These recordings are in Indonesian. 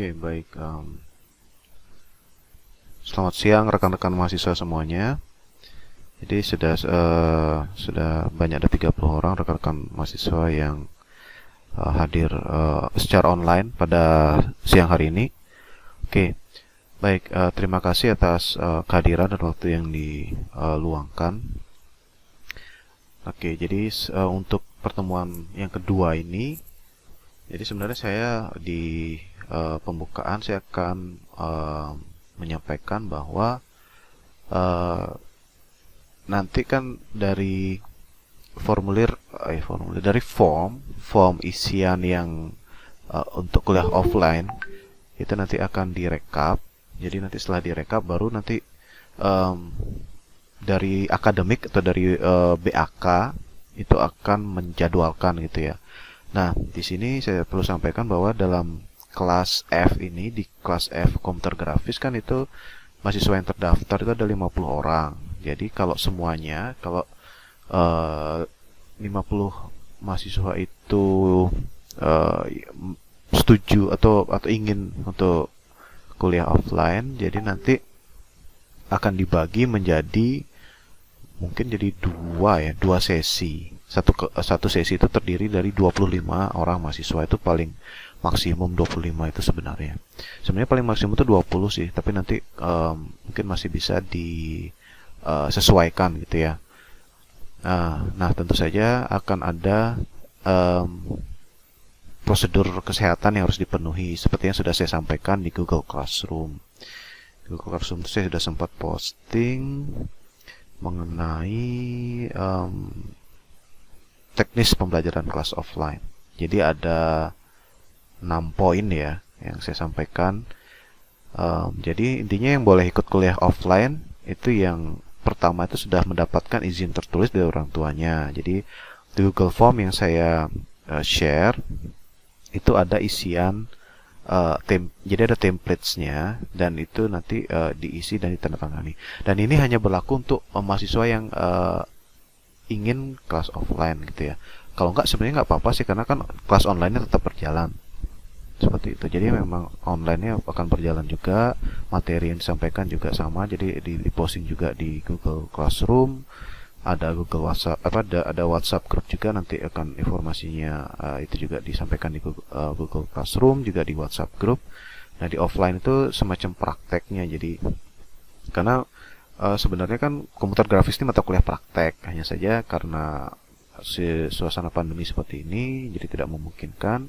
Oke, baik. Selamat siang rekan-rekan mahasiswa semuanya. Jadi sudah banyak, ada 30 orang rekan-rekan mahasiswa yang hadir secara online pada siang hari ini. Oke, baik. Terima kasih atas kehadiran dan waktu yang diluangkan. Oke, jadi untuk pertemuan yang kedua ini, jadi sebenarnya saya di pembukaan saya akan menyampaikan bahwa nanti kan dari dari form isian yang untuk kuliah offline itu nanti akan direkap. Jadi nanti setelah direkap baru nanti em, dari akademik atau dari BAK itu akan menjadwalkan gitu ya. Nah, di sini saya perlu sampaikan bahwa dalam kelas F ini, di kelas F komputer grafis kan itu mahasiswa yang terdaftar itu ada 50 orang. Jadi kalau semuanya, kalau 50 mahasiswa itu eh, setuju atau ingin untuk kuliah offline, jadi nanti akan dibagi menjadi mungkin jadi dua sesi. Satu sesi itu terdiri dari 25 orang mahasiswa, itu paling maksimum 25 itu sebenarnya. Sebenarnya paling maksimum itu 20 sih, tapi nanti mungkin masih bisa disesuaikan gitu ya. Nah, tentu saja akan ada prosedur kesehatan yang harus dipenuhi seperti yang sudah saya sampaikan di Google Classroom. Google Classroom itu saya sudah sempat posting mengenai teknis pembelajaran kelas offline. Jadi ada 6 poin ya yang saya sampaikan. Jadi intinya yang boleh ikut kuliah offline itu yang pertama itu sudah mendapatkan izin tertulis dari orang tuanya. Jadi di Google Form yang saya share itu ada isian jadi ada templates-nya dan itu nanti diisi dan ditandatangani. Dan ini hanya berlaku untuk mahasiswa yang ingin kelas offline gitu ya. Kalau enggak sebenarnya nggak apa-apa sih karena kan kelas online-nya tetap berjalan. Seperti itu. Jadi memang online-nya akan berjalan juga, materi yang disampaikan juga sama. Jadi di-posting juga di Google Classroom, ada Google WhatsApp, ada WhatsApp group juga, nanti akan informasinya itu juga disampaikan di Google Classroom, juga di WhatsApp group. Nah, di offline itu semacam prakteknya. Jadi karena sebenarnya kan komputer grafis ini mata kuliah praktek, hanya saja karena suasana pandemi seperti ini jadi tidak memungkinkan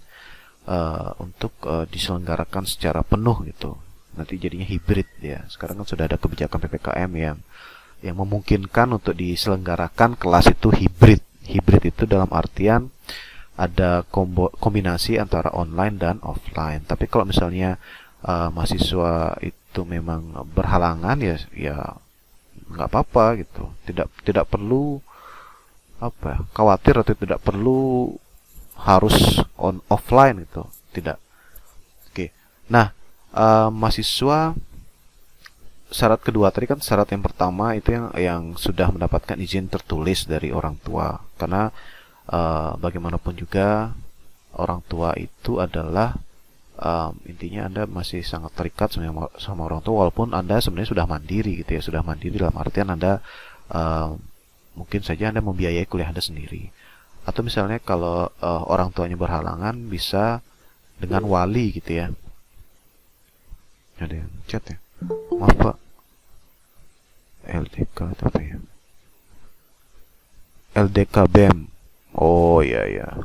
untuk diselenggarakan secara penuh gitu. Nanti jadinya hibrid ya. Sekarang kan sudah ada kebijakan PPKM yang memungkinkan untuk diselenggarakan kelas itu hibrid. Hibrid itu dalam artian ada kombinasi antara online dan offline. Tapi kalau misalnya mahasiswa itu memang berhalangan ya nggak apa-apa gitu. Tidak perlu khawatir atau tidak perlu harus offline gitu, tidak. Oke. Nah, mahasiswa syarat kedua tadi kan, syarat yang pertama itu yang sudah mendapatkan izin tertulis dari orang tua, karena bagaimanapun juga orang tua itu adalah intinya Anda masih sangat terikat sama orang tua, walaupun Anda sebenarnya sudah mandiri gitu ya, sudah mandiri dalam artian Anda mungkin saja Anda membiayai kuliah Anda sendiri. Atau misalnya kalau orang tuanya berhalangan bisa dengan wali gitu ya. Ada yang chat ya. Maaf Pak. LDK itu apa ya? LDK BEM. Oh iya ya.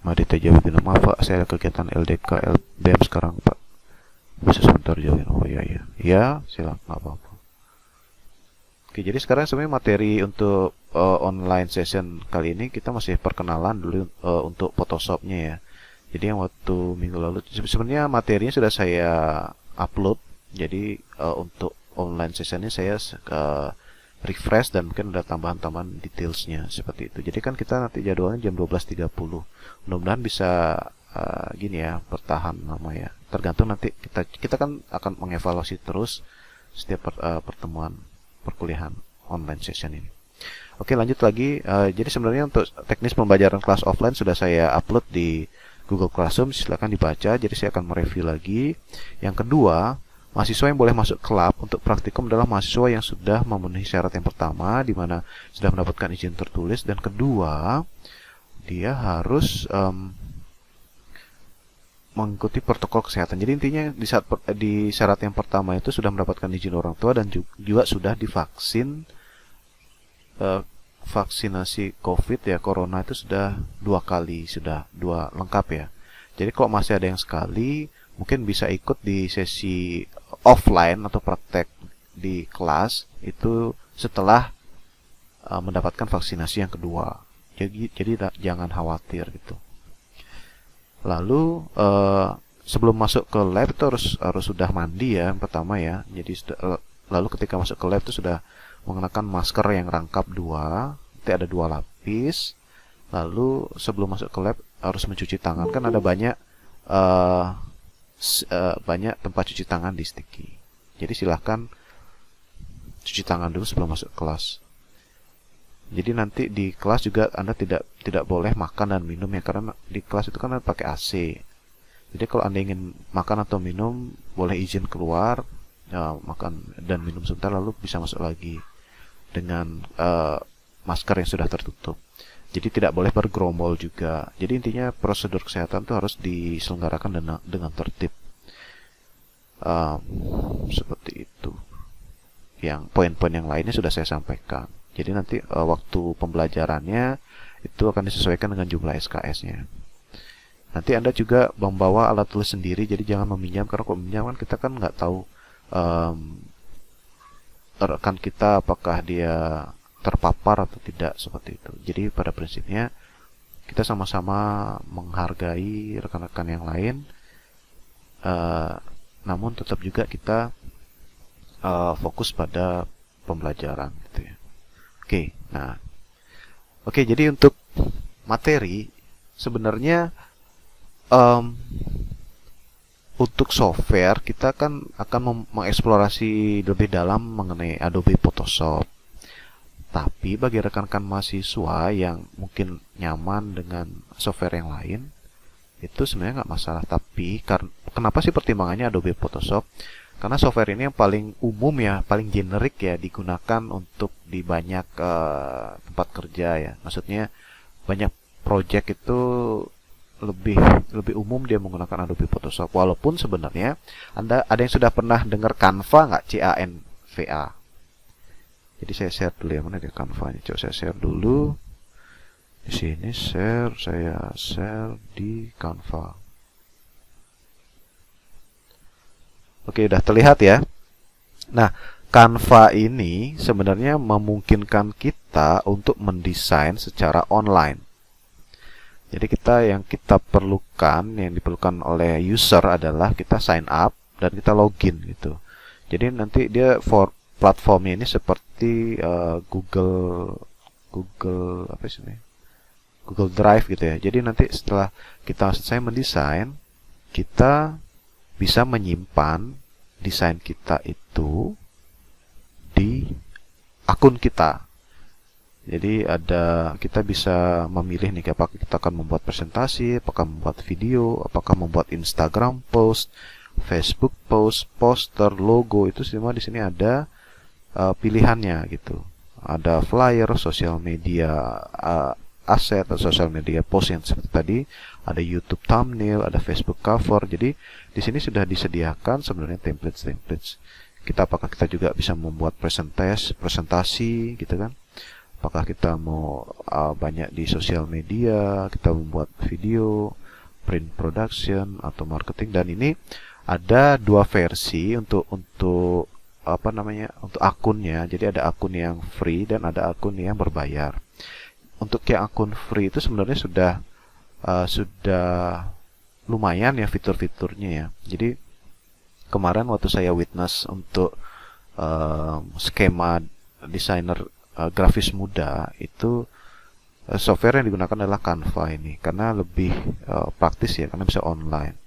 Madita jawabin. Maaf Pak, saya ada kegiatan LDK BEM sekarang Pak. Bisa sebentar jawabin. Oh iya ya. Ya, silakan, nggak apa-apa. Oke, jadi sekarang sebenarnya materi untuk online session kali ini kita masih perkenalan dulu untuk Photoshopnya ya. Jadi yang waktu minggu lalu sebenarnya materinya sudah saya upload. Jadi untuk online sessionnya saya refresh dan mungkin ada tambahan-tambahan detailsnya seperti itu. Jadi kan kita nanti jadwalnya jam 12.30. Mudah-mudahan bisa gini ya, bertahan lama ya. Tergantung nanti kita kan akan mengevaluasi terus setiap pertemuan perkuliahan online session ini. Oke, lanjut lagi. Jadi sebenarnya untuk teknis pembelajaran kelas offline sudah saya upload di Google Classroom, silakan dibaca. Jadi saya akan mereview lagi. Yang kedua, mahasiswa yang boleh masuk klub untuk praktikum adalah mahasiswa yang sudah memenuhi syarat yang pertama, di mana sudah mendapatkan izin tertulis, dan kedua, dia harus mengikuti protokol kesehatan. Jadi intinya di syarat yang pertama itu sudah mendapatkan izin orang tua dan juga sudah divaksin, vaksinasi COVID ya, corona itu sudah 2 kali, sudah 2 lengkap ya. Jadi kalau masih ada yang sekali, mungkin bisa ikut di sesi offline atau praktek di kelas itu setelah mendapatkan vaksinasi yang kedua. Jadi jangan khawatir gitu. Lalu sebelum masuk ke lab itu harus sudah mandi ya, yang pertama ya. Jadi lalu ketika masuk ke lab itu sudah mengenakan masker yang rangkap 2, nanti ada 2 lapis. Lalu sebelum masuk ke lab harus mencuci tangan, kan ada banyak tempat cuci tangan di Sticky. Jadi silahkan cuci tangan dulu sebelum masuk kelas. Jadi nanti di kelas juga Anda tidak boleh makan dan minum ya, karena di kelas itu kan Anda pakai AC. Jadi kalau Anda ingin makan atau minum, boleh izin keluar, makan dan minum sebentar, lalu bisa masuk lagi dengan masker yang sudah tertutup. Jadi tidak boleh bergerombol juga. Jadi intinya prosedur kesehatan itu harus diselenggarakan dengan tertib. Seperti itu. Yang poin-poin yang lainnya sudah saya sampaikan. Jadi nanti waktu pembelajarannya itu akan disesuaikan dengan jumlah SKS-nya. Nanti Anda juga membawa alat tulis sendiri, jadi jangan meminjam, karena kalau meminjam kan kita kan nggak tahu rekan kita apakah dia terpapar atau tidak, seperti itu. Jadi pada prinsipnya kita sama-sama menghargai rekan-rekan yang lain, namun tetap juga kita fokus pada pembelajaran gitu ya. Oke, jadi untuk materi sebenarnya untuk software kita kan akan mengeksplorasi lebih dalam mengenai Adobe Photoshop. Tapi bagi rekan-rekan mahasiswa yang mungkin nyaman dengan software yang lain, itu sebenarnya nggak masalah. Tapi kenapa sih pertimbangannya Adobe Photoshop? Karena software ini yang paling umum ya, paling generik ya, digunakan untuk di banyak tempat kerja ya. Maksudnya banyak project itu lebih umum dia menggunakan Adobe Photoshop. Walaupun sebenarnya ada yang sudah pernah dengar Canva nggak? CANVA. Jadi saya share dulu ya, mana dia Canva-nya. Coba saya share dulu. Di sini saya share di Canva. Oke, udah terlihat ya. Nah, Canva ini sebenarnya memungkinkan kita untuk mendesain secara online. Jadi yang diperlukan oleh user adalah kita sign up dan kita login gitu. Jadi nanti dia platformnya ini seperti Google apa sih ini? Google Drive gitu ya. Jadi nanti setelah kita selesai mendesain, kita bisa menyimpan desain kita itu di akun kita. Jadi kita bisa memilih nih apakah kita akan membuat presentasi, apakah membuat video, apakah membuat Instagram post, Facebook post, poster, logo, itu semua di sini ada pilihannya gitu. Ada flyer, sosial media aset atau sosial media post yang seperti tadi, ada YouTube thumbnail, ada Facebook cover. Jadi di sini sudah disediakan sebenarnya templates. Apakah kita juga bisa membuat presentasi gitu kan? Apakah kita mau banyak di sosial media, kita membuat video, print production atau marketing. Dan ini ada 2 versi untuk untuk akunnya. Jadi ada akun yang free dan ada akun yang berbayar. Untuk yang akun free itu sebenarnya sudah lumayan ya fitur-fiturnya ya. Jadi kemarin waktu saya witness untuk skema desainer grafis muda, itu software yang digunakan adalah Canva ini karena lebih praktis ya, karena bisa online.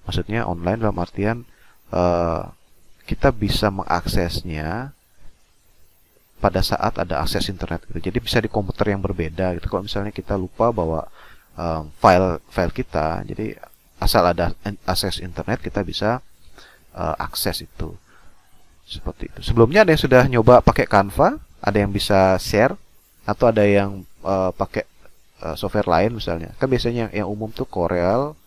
Maksudnya online dalam artian kita bisa mengaksesnya pada saat ada akses internet gitu. Jadi bisa di komputer yang berbeda gitu. Kalau misalnya kita lupa bawa file kita. Jadi asal ada akses internet kita bisa akses itu. Seperti itu. Sebelumnya ada yang sudah nyoba pakai Canva, ada yang bisa share, atau ada yang pakai software lain misalnya. Kan biasanya yang umum tuh Corel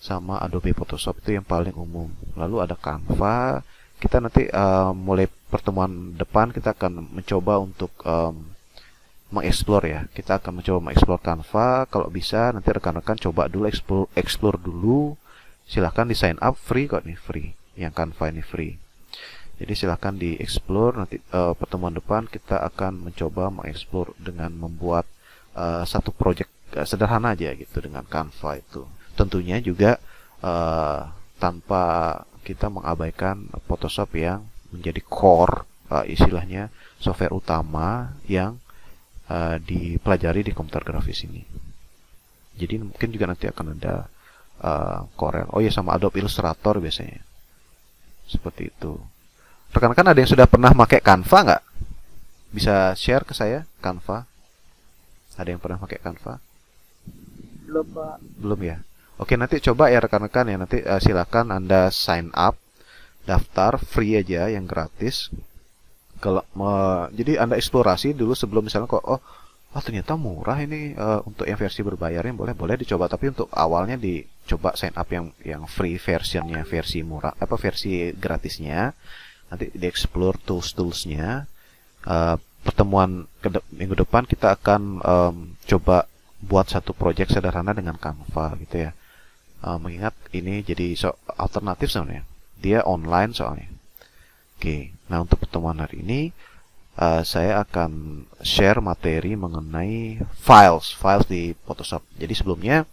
sama Adobe Photoshop, itu yang paling umum. Lalu ada Canva. Kita nanti mulai pertemuan depan kita akan mencoba untuk mengeksplor ya. Kita akan mencoba mengeksplor Canva. Kalau bisa nanti rekan-rekan coba dulu explore dulu. Silahkan di sign up, free kok nih, free. Yang Canva ini free. Jadi silahkan di explore. Nanti pertemuan depan kita akan mencoba mengeksplor dengan membuat satu project sederhana aja gitu dengan Canva itu. Tentunya juga tanpa kita mengabaikan Photoshop yang menjadi core, istilahnya software utama yang dipelajari di komputer grafis ini. Jadi mungkin juga nanti akan ada Corel. Oh ya, sama Adobe Illustrator biasanya. Seperti itu. Rekan-rekan ada yang sudah pernah pakai Canva nggak? Bisa share ke saya Canva? Ada yang pernah pakai Canva? Belum, Pak. Belum ya? Oke, nanti coba ya rekan-rekan ya. Nanti silakan Anda sign up, daftar free aja yang gratis. Kalau jadi Anda eksplorasi dulu sebelum misalnya kok ternyata murah ini, untuk yang versi berbayarnya boleh dicoba, tapi untuk awalnya dicoba sign up yang free versionnya, versi murah versi gratisnya. Nanti dieksplor toolsnya. Pertemuan minggu depan kita akan coba buat satu project sederhana dengan Canva gitu ya. Mengingat ini jadi alternatif sebenarnya. Dia online soalnya. Oke, nah untuk pertemuan hari ini saya akan share materi mengenai files di Photoshop. Jadi sebelumnya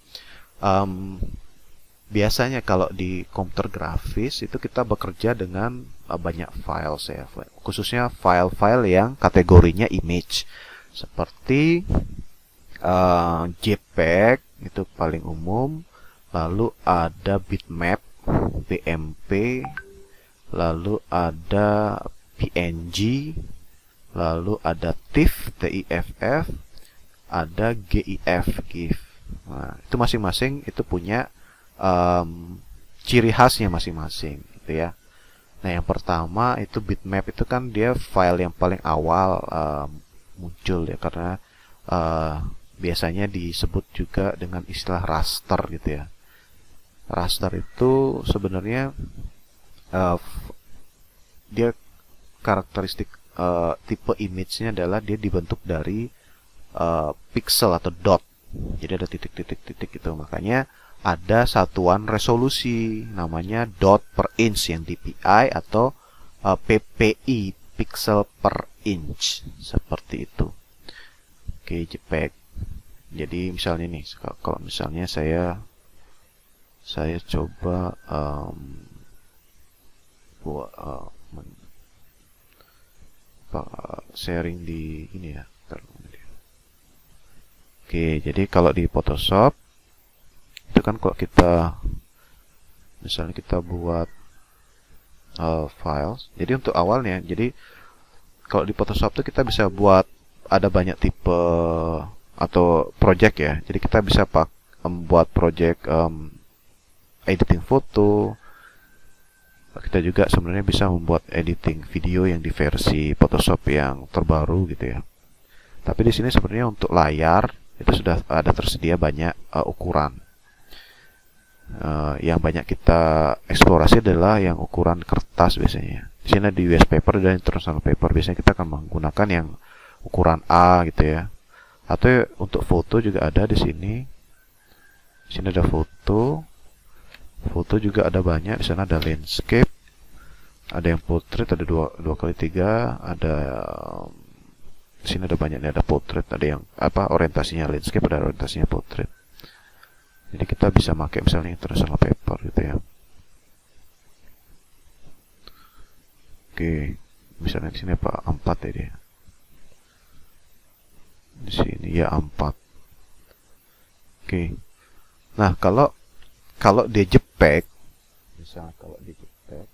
biasanya kalau di komputer grafis itu kita bekerja dengan banyak files ya, khususnya file-file yang kategorinya image seperti JPEG itu paling umum, lalu ada bitmap, BMP, lalu ada PNG, lalu ada TIFF, TIFF, ada GIF. Nah, itu masing-masing itu punya ciri khasnya masing-masing gitu ya. Nah, yang pertama itu bitmap, itu kan dia file yang paling awal muncul ya, karena biasanya disebut juga dengan istilah raster gitu ya. Raster itu sebenarnya dia karakteristik tipe image-nya adalah dia dibentuk dari pixel atau dot. Jadi ada titik-titik gitu. Makanya ada satuan resolusi namanya dot per inch yang DPI atau PPI, pixel per inch, seperti itu. Oke, JPEG. Jadi misalnya nih, kalau misalnya saya coba buat sharing di ini ya. Oke, jadi kalau di Photoshop itu kan kalau kita misalnya kita buat files. Jadi untuk awalnya, jadi kalau di Photoshop tuh kita bisa buat ada banyak tipe atau project ya. Jadi kita bisa membuat project editing foto. Kita juga sebenarnya bisa membuat editing video yang di versi Photoshop yang terbaru gitu ya. Tapi di sini sebenarnya untuk layar itu sudah ada tersedia banyak ukuran. Yang banyak kita eksplorasi adalah yang ukuran kertas biasanya. Di sini di US paper dan international paper biasanya kita akan menggunakan yang ukuran A gitu ya. Atau untuk foto juga ada di sini. Di sini ada foto. Foto juga ada banyak. Di sana ada landscape. Ada yang portrait, ada 2x3, ada di sini ada banyak nih, ada portrait, ada yang orientasinya landscape, ada orientasinya portrait. Jadi kita bisa pakai misalnya international paper gitu ya. Oke, misalnya di sini apa? A4 ya dia. Di sini ya A4. Oke. Nah, kalau dia JPEG, misalnya kalau dia JPEG,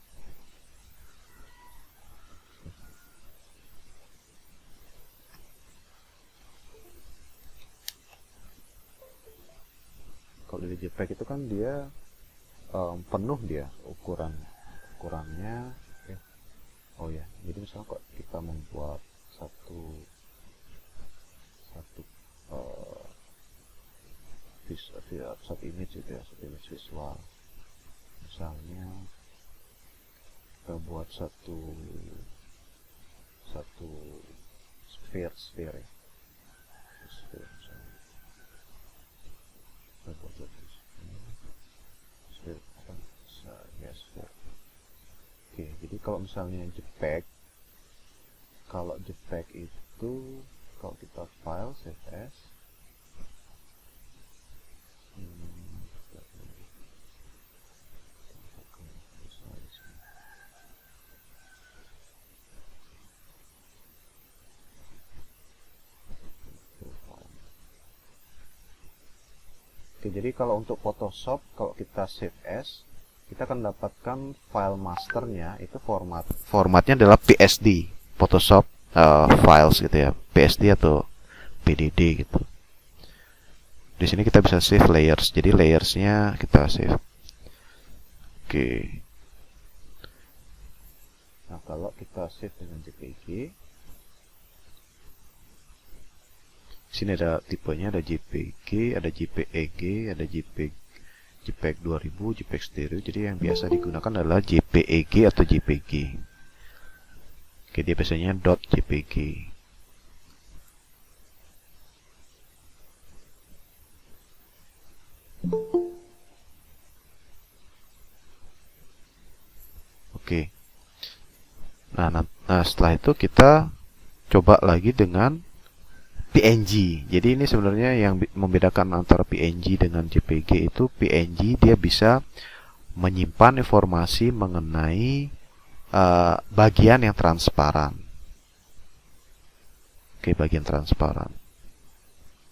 JPEG itu kan dia penuh dia ukurannya. Oh ya, jadi misalnya kok kita membuat satu image gitu ya, satu image visual. Misalnya kita buat satu sphere ya. Sphere misalnya. Kita buat satu sphere apa? Ya, sphere. Oke, jadi kalau misalnya JPEG itu kalau kita file save as, oke, jadi kalau untuk Photoshop, kalau kita save as, kita akan dapatkan file masternya itu formatnya adalah PSD, Photoshop files gitu ya, PSD atau PDD gitu. Di sini kita bisa save layers, jadi layersnya kita save. Oke. Nah, kalau kita save dengan JPG, sini ada tipenya, ada JPG, ada JPEG, ada JPEG 2000, JPEG stereo. Jadi yang biasa digunakan adalah JPEG atau JPG. Oke, dia biasanya .jpg. Oke. Nah, setelah itu kita coba lagi dengan PNG. Jadi ini sebenarnya yang membedakan antara PNG dengan JPG itu, PNG dia bisa menyimpan informasi mengenai bagian yang transparan. Oke, bagian transparan.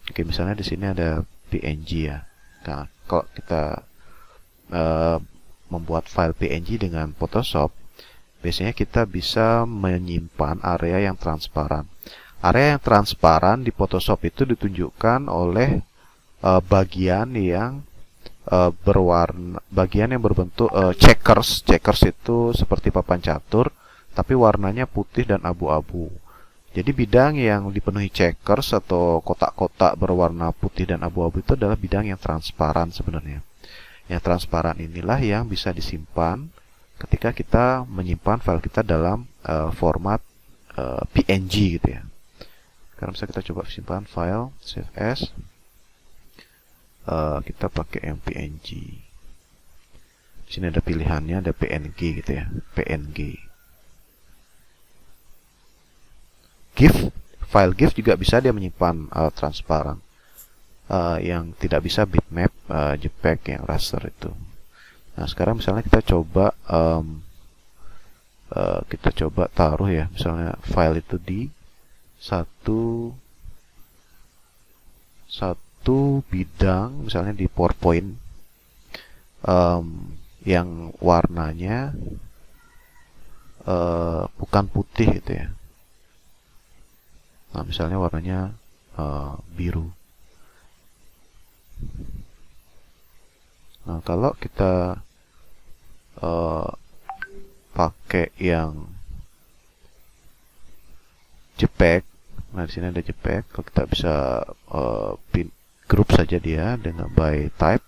Oke, misalnya di sini ada PNG ya. Nah, kalau kita membuat file PNG dengan Photoshop, biasanya kita bisa menyimpan area yang transparan. Area yang transparan di Photoshop itu ditunjukkan oleh bagian yang berwarna, bagian yang berbentuk checkers. Checkers itu seperti papan catur, tapi warnanya putih dan abu-abu. Jadi bidang yang dipenuhi checkers atau kotak-kotak berwarna putih dan abu-abu itu adalah bidang yang transparan sebenarnya. Yang transparan inilah yang bisa disimpan ketika kita menyimpan file kita dalam format PNG gitu ya. Karena misalnya kita coba simpan file save as, kita pakai yang PNG. Di sini ada pilihannya, ada PNG gitu ya, PNG. GIF, file GIF juga bisa dia menyimpan transparan, yang tidak bisa bitmap, JPEG yang raster itu. Nah, sekarang misalnya kita coba taruh ya, misalnya file itu di satu bidang, misalnya di PowerPoint, yang warnanya bukan putih gitu ya. Nah, misalnya warnanya biru. Nah, kalau kita pakai yang JPEG, nah di sini ada JPEG. Kalau kita bisa group saja dia dengan by type.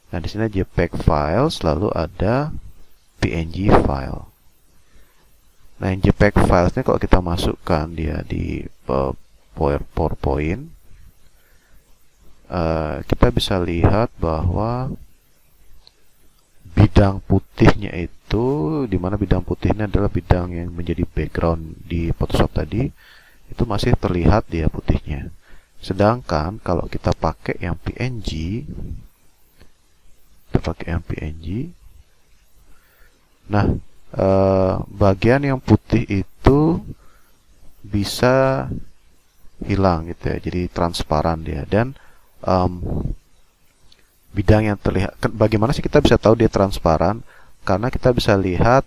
Nah, di sini JPEG files, lalu ada PNG file. Nah, yang JPEG filesnya kalau kita masukkan dia di PowerPoint, kita bisa lihat bahwa bidang putihnya itu, dimana bidang putihnya adalah bidang yang menjadi background di Photoshop tadi, itu masih terlihat dia putihnya. Sedangkan kalau kita pakai yang PNG, nah, bagian yang putih itu bisa hilang gitu ya, jadi transparan dia. Dan bidang yang terlihat, bagaimana sih kita bisa tahu dia transparan? Karena kita bisa lihat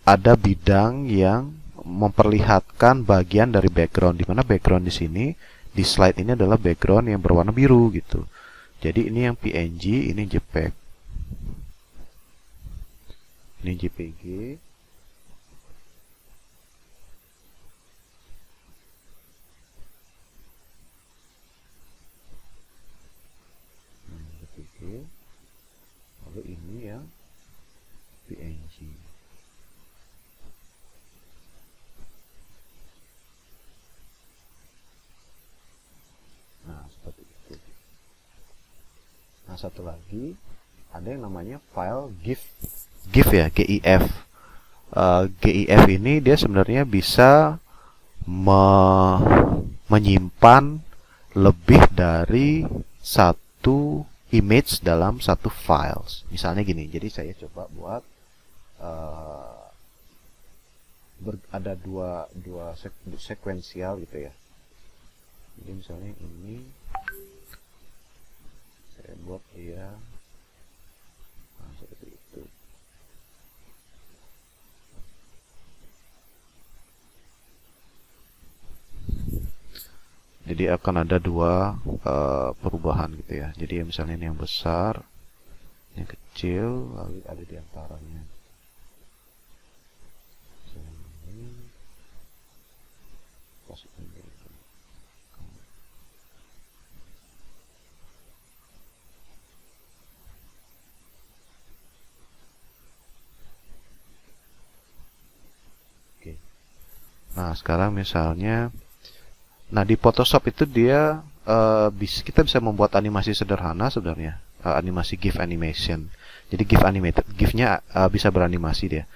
ada bidang yang memperlihatkan bagian dari background, di mana background di sini di slide ini adalah background yang berwarna biru gitu. Jadi ini yang PNG, ini JPEG. Ini JPG. JPG. Lalu ini yang PNG. Nah, seperti itu. Nah, satu lagi ada yang namanya file GIF. GIF ya, GIF. GIF ini dia sebenarnya bisa menyimpan lebih dari satu image dalam satu files. Misalnya gini, jadi saya coba buat ada dua sekuensial gitu ya. Jadi misalnya ini saya buat dia seperti itu. Jadi akan ada dua perubahan gitu ya. Jadi misalnya ini yang besar, yang kecil, lalu ada di antaranya. Oke. Nah, sekarang misalnya, nah di Photoshop itu dia kita bisa membuat animasi sederhana sebenarnya, animasi GIF animation. Jadi GIF animated, GIF-nya bisa beranimasi dia.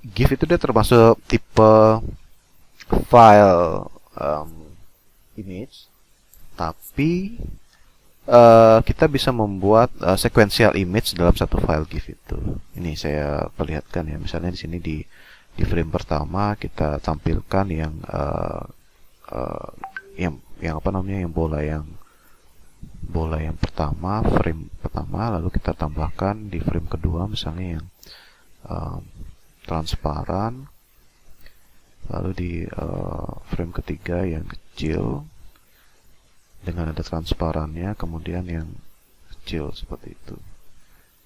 GIF itu dia termasuk tipe file image, tapi kita bisa membuat sequential image dalam satu file GIF itu. Ini saya perlihatkan ya. Misalnya di sini di frame pertama kita tampilkan yang apa namanya, yang bola yang pertama, frame pertama, lalu kita tambahkan di frame kedua misalnya yang transparan, lalu di frame ketiga yang kecil dengan ada transparannya, kemudian yang kecil seperti itu.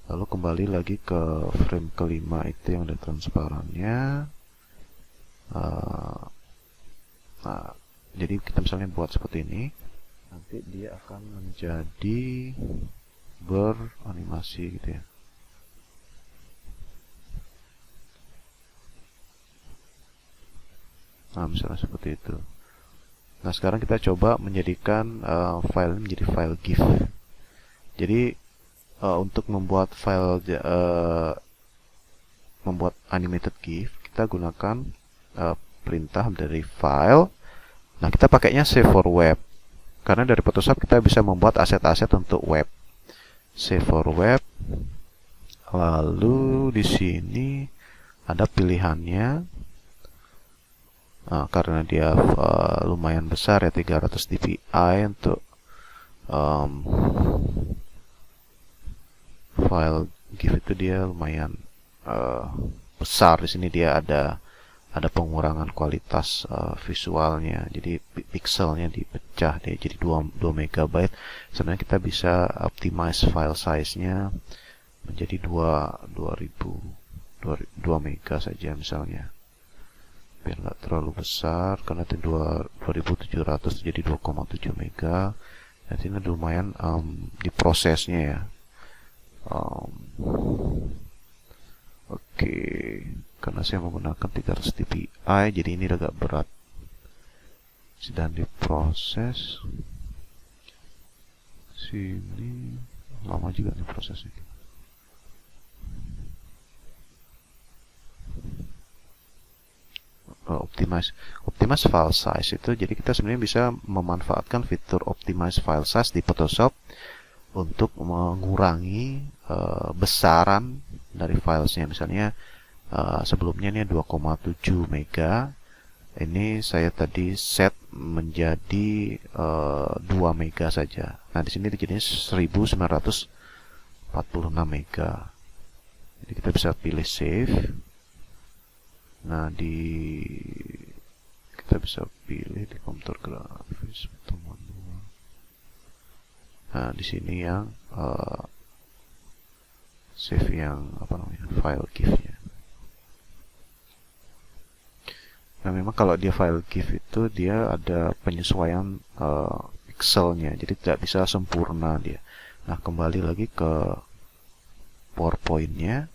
Lalu kembali lagi ke frame kelima itu yang ada transparannya. Nah, jadi kita misalnya buat seperti ini, nanti dia akan menjadi beranimasi gitu ya. Nah, misalnya seperti itu. Nah, sekarang kita coba menjadikan file ini menjadi file GIF. Jadi untuk membuat file membuat animated GIF, kita gunakan perintah dari file. Nah, kita pakainya save for web. Karena dari Photoshop kita bisa membuat aset-aset untuk web. Save for web. Lalu di sini ada pilihannya. Nah, karena dia lumayan besar ya, 300 dpi untuk file GIF itu dia lumayan besar. Di sini dia ada pengurangan kualitas visualnya, jadi pixelnya dipecah deh jadi 2 MB. Sebenarnya kita bisa optimize file size-nya menjadi 2 mega saja misalnya, biar nggak terlalu besar, karena itu 2700 jadi 2,7 mega. Dan ini lumayan diprosesnya ya. Oke, karena saya menggunakan 300 dpi, jadi ini agak berat. Sedang diproses. Sini lama juga nih prosesnya. Optimize file size itu, jadi kita sebenarnya bisa memanfaatkan fitur optimize file size di Photoshop untuk mengurangi besaran dari filesnya. Misalnya sebelumnya ini 2,7 mega, ini saya tadi set menjadi 2 mega saja. Nah, di sini jadinya 1946 mega. Jadi kita bisa pilih save. Nah, kita bisa pilih di komputer grafis. Nah, di sini yang save yang apa namanya, file GIF-nya. Nah, memang kalau dia file GIF itu dia ada penyesuaian pixelnya, jadi tidak bisa sempurna dia. Nah, kembali lagi ke PowerPoint-nya.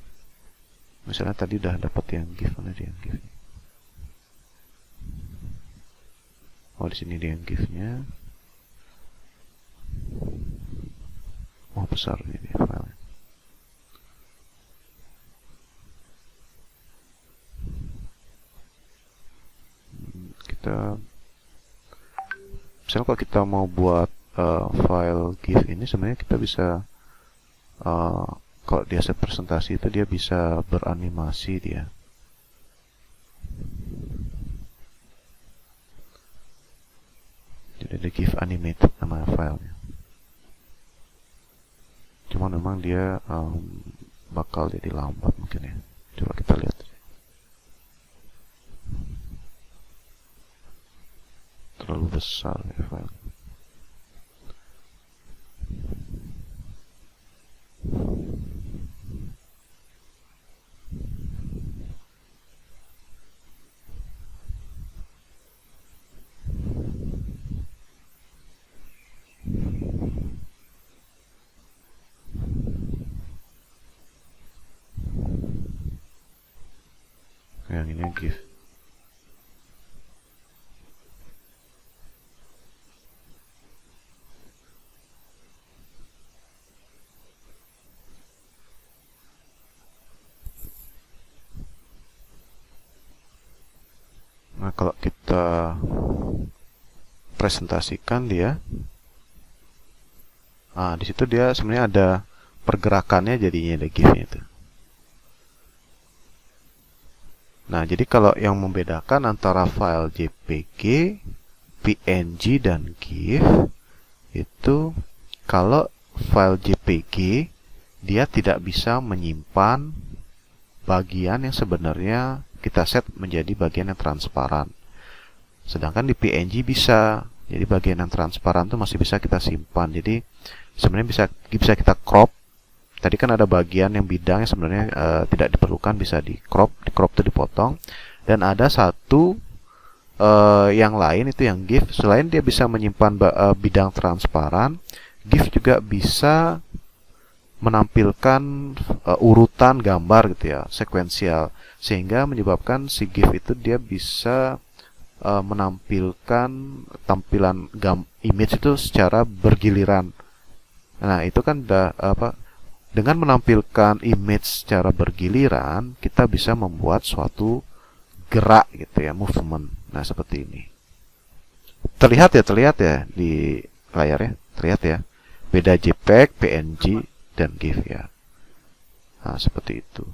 Misalnya tadi udah dapat yang GIF, mana dia yang GIF? Oh, di sini dia yang GIF-nya. Oh, besar ini dia file. Misalnya kalau kita mau buat file GIF ini, sebenarnya kita bisa kalau dia set presentasi itu dia bisa beranimasi dia. Jadi ada GIF animated nama filenya. Cuma memang dia bakal jadi lambat mungkin ya. Coba kita lihat. Terlalu besar ya file. Yang ini GIF. Nah, kalau kita presentasikan dia, di situ dia sebenarnya ada pergerakannya, jadinya ada GIF-nya itu. Nah, jadi kalau yang membedakan antara file JPG, PNG, dan GIF itu kalau file JPG dia tidak bisa menyimpan bagian yang sebenarnya kita set menjadi bagian yang transparan. Sedangkan di PNG bisa. Jadi bagian yang transparan itu masih bisa kita simpan. Jadi sebenarnya bisa kita crop. Tadi kan ada bagian yang bidang yang sebenarnya tidak diperlukan, bisa di crop itu dipotong. Dan ada satu yang lain itu yang GIF. Selain dia bisa menyimpan bidang transparan, GIF juga bisa menampilkan urutan gambar gitu ya, sekuensial, sehingga menyebabkan si GIF itu dia bisa menampilkan tampilan image itu secara bergiliran. Nah, itu kan dengan menampilkan image secara bergiliran, kita bisa membuat suatu gerak gitu ya, movement. Nah, seperti ini. Terlihat ya di layarnya, terlihat ya. Beda JPEG, PNG, dan GIF ya. Nah, seperti itu.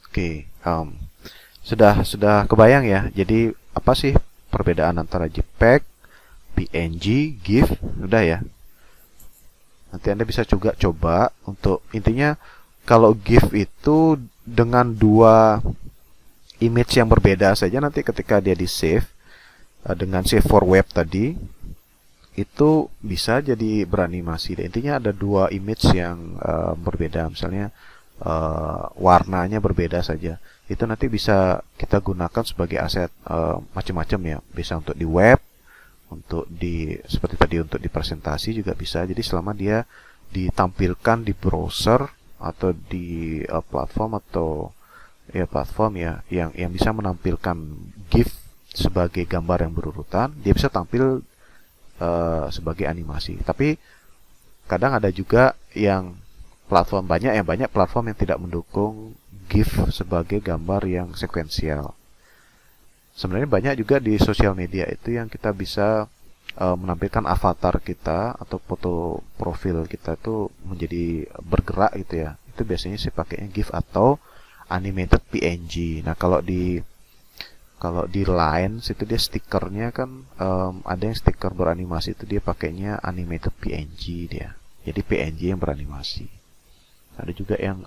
Oke, sudah kebayang ya. Jadi apa sih perbedaan antara JPEG, PNG, GIF? Udah ya. Nanti Anda bisa juga coba untuk, intinya kalau GIF itu dengan dua image yang berbeda saja, nanti ketika dia di save dengan save for web tadi, itu bisa jadi beranimasi. Intinya ada dua image yang berbeda, misalnya warnanya berbeda saja, itu nanti bisa kita gunakan sebagai aset macam-macam ya. Bisa untuk di web, untuk seperti tadi untuk di presentasi juga bisa. Jadi selama dia ditampilkan di browser atau di platform ya yang bisa menampilkan GIF sebagai gambar yang berurutan, dia bisa tampil sebagai animasi. Tapi kadang ada juga yang banyak platform yang tidak mendukung GIF sebagai gambar yang sekuensial. Sebenarnya banyak juga di sosial media itu yang kita bisa menampilkan avatar kita atau foto profil kita itu menjadi bergerak gitu ya. Itu biasanya sih pakainya GIF atau animated PNG. Nah, kalau di Line situ dia stikernya kan ada yang stiker beranimasi itu dia pakainya animated PNG dia. Jadi PNG yang beranimasi. Ada juga yang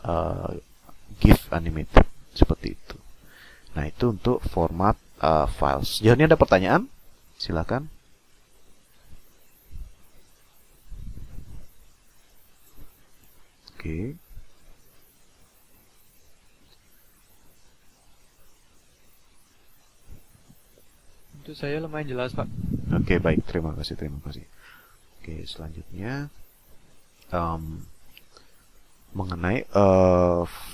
GIF animated seperti itu. Nah, itu untuk format files. Sejauh ini ada pertanyaan? Silakan. Oke. Untuk saya lumayan jelas, Pak. Oke, baik. Terima kasih, terima kasih. Oke, selanjutnya mengenai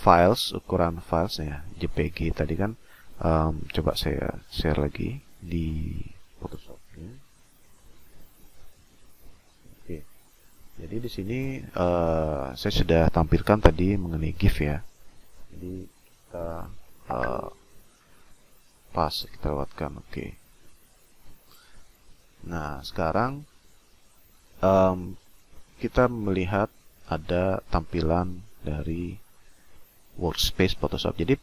files, ukuran files ya, JPG tadi kan, coba saya share lagi di Photoshop-nya. Oke, jadi di sini saya sudah tampilkan tadi mengenai GIF ya. Jadi kita pas kita lewatkan. Oke. Nah, sekarang kita melihat ada tampilan dari workspace Photoshop. Jadi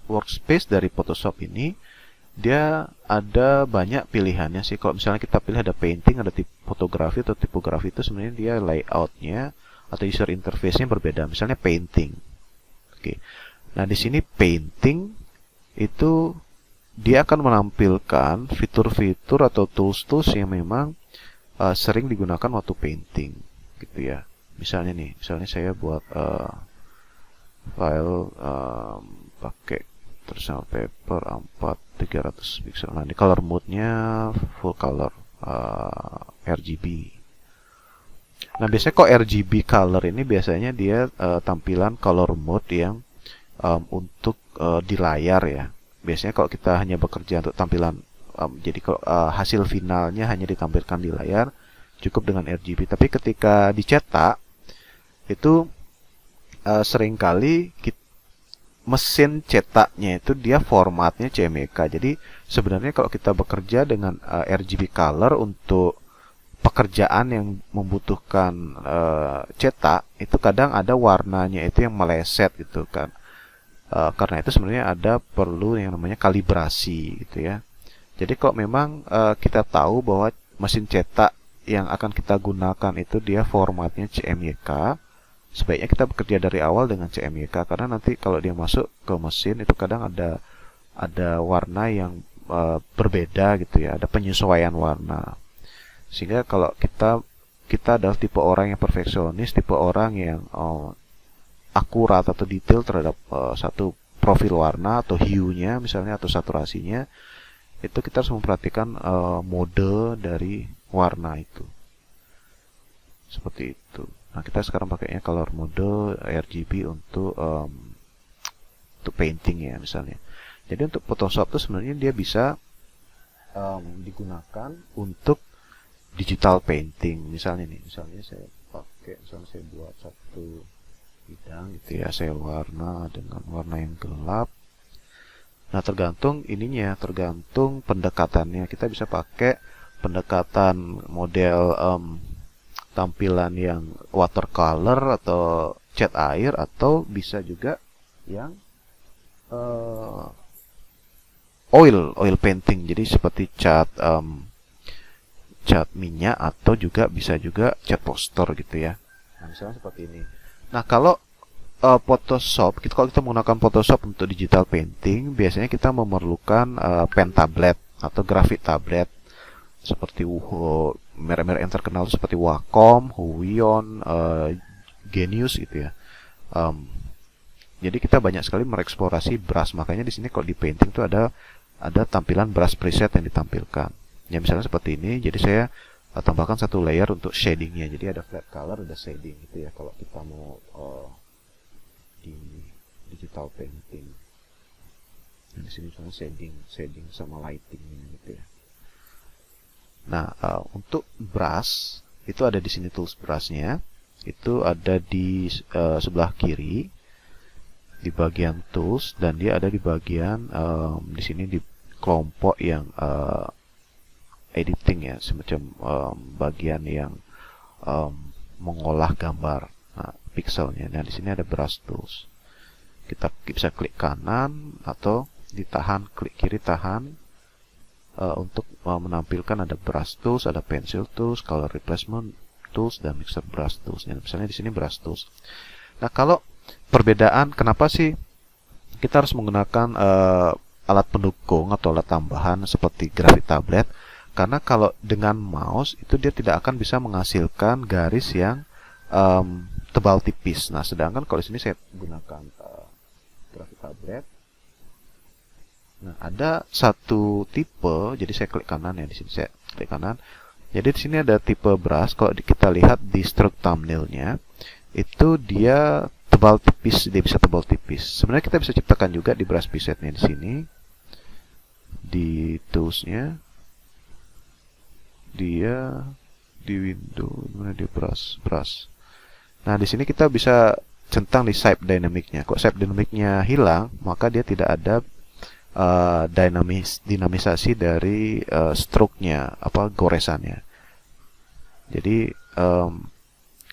workspace dari Photoshop ini dia ada banyak pilihannya sih. Kalau misalnya kita pilih ada painting, ada fotografi atau tipografi, itu sebenarnya dia layoutnya atau user interface-nya berbeda. Misalnya painting. Oke. Nah, di sini painting itu dia akan menampilkan fitur-fitur atau tools-tools yang memang sering digunakan waktu painting gitu ya. Misalnya nih, misalnya saya buat file pakai personal paper 300 pixel. Nah, di color mode-nya full color RGB. Nah, biasanya kok RGB color ini biasanya dia tampilan color mode yang untuk di layar ya. Biasanya kalau kita hanya bekerja untuk tampilan, jadi kalau hasil finalnya hanya ditampilkan di layar, cukup dengan RGB. Tapi ketika dicetak, itu seringkali mesin cetaknya itu dia formatnya CMYK. Jadi sebenarnya kalau kita bekerja dengan RGB color untuk pekerjaan yang membutuhkan cetak, itu kadang ada warnanya itu yang meleset gitu kan. Karena itu sebenarnya ada perlu yang namanya kalibrasi gitu ya. Jadi kalau memang kita tahu bahwa mesin cetak yang akan kita gunakan itu dia formatnya CMYK, sebaiknya kita bekerja dari awal dengan CMYK, karena nanti kalau dia masuk ke mesin itu kadang ada warna yang berbeda gitu ya, ada penyesuaian warna. Sehingga kalau kita adalah tipe orang yang perfeksionis, tipe orang yang akurat atau detail terhadap satu profil warna atau hue-nya misalnya atau saturasinya, itu kita harus memperhatikan mode dari warna itu. Seperti itu. Nah, kita sekarang pakainya color mode RGB untuk painting ya misalnya. Jadi untuk Photoshop itu sebenarnya dia bisa digunakan untuk digital painting. Misalnya nih, misalnya saya buat satu bidang gitu ya, saya warna dengan warna yang gelap. Nah, tergantung pendekatannya. Kita bisa pakai pendekatan model tampilan yang watercolor atau cat air, atau bisa juga yang oil painting. Jadi seperti cat minyak, atau juga bisa juga cat poster gitu ya. Nah, misalnya seperti ini. Nah, kalau Photoshop, kalau kita menggunakan Photoshop untuk digital painting, biasanya kita memerlukan pen tablet atau grafik tablet seperti merek-merek yang terkenal seperti Wacom, Huion, Genius gitu ya. Jadi kita banyak sekali mereksplorasi brush. Makanya di sini kalau di painting itu ada tampilan brush preset yang ditampilkan. Ya misalnya seperti ini. Jadi saya tambahkan satu layer untuk shadingnya. Jadi ada flat color, ada shading gitu ya. Kalau kita mau di digital painting. Nah, di sini misalnya shading sama lighting gitu ya. Nah, untuk brush itu ada di sini tools brushnya. Itu ada di sebelah kiri di bagian tools, dan dia ada di bagian di sini di kelompok yang editing ya, semacam bagian yang mengolah gambar pixelnya. Nah, di sini ada brush tools. Kita bisa klik kanan atau ditahan, klik kiri tahan untuk menampilkan ada brush tools, ada pencil tools, color replacement tools, dan mixer brush tools. Nah, misalnya di sini brush tools. Nah, kalau perbedaan kenapa sih kita harus menggunakan alat pendukung atau alat tambahan seperti graphic tablet, karena kalau dengan mouse itu dia tidak akan bisa menghasilkan garis yang tebal tipis. Nah, sedangkan kalau di sini saya gunakan graphic tablet. Nah, ada satu tipe, jadi saya klik kanan ya, di sini saya klik kanan. Jadi di sini ada tipe brush. Kalau kita lihat di stroke thumbnailnya, itu dia tebal tipis, dia bisa tebal tipis. Sebenarnya kita bisa ciptakan juga di brush presetnya di sini, di toolsnya, dia di window, mana di brush. Nah, di sini kita bisa centang di shape dynamicnya. Kalau shape dynamicnya hilang, maka dia tidak ada dinamisasi dari stroke-nya, goresannya. Jadi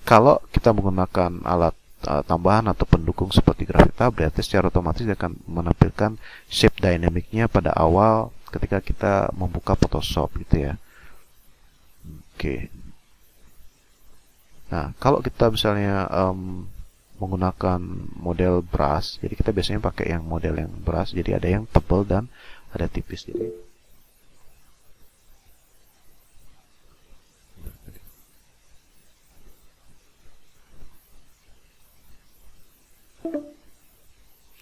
kalau kita menggunakan alat tambahan atau pendukung seperti graphic tablet, secara otomatis akan menampilkan shape dynamicnya pada awal ketika kita membuka Photoshop gitu ya. Oke. Nah, kalau kita misalnya menggunakan model brush, jadi kita biasanya pakai yang model yang brush, jadi ada yang tebal dan ada tipis. Jadi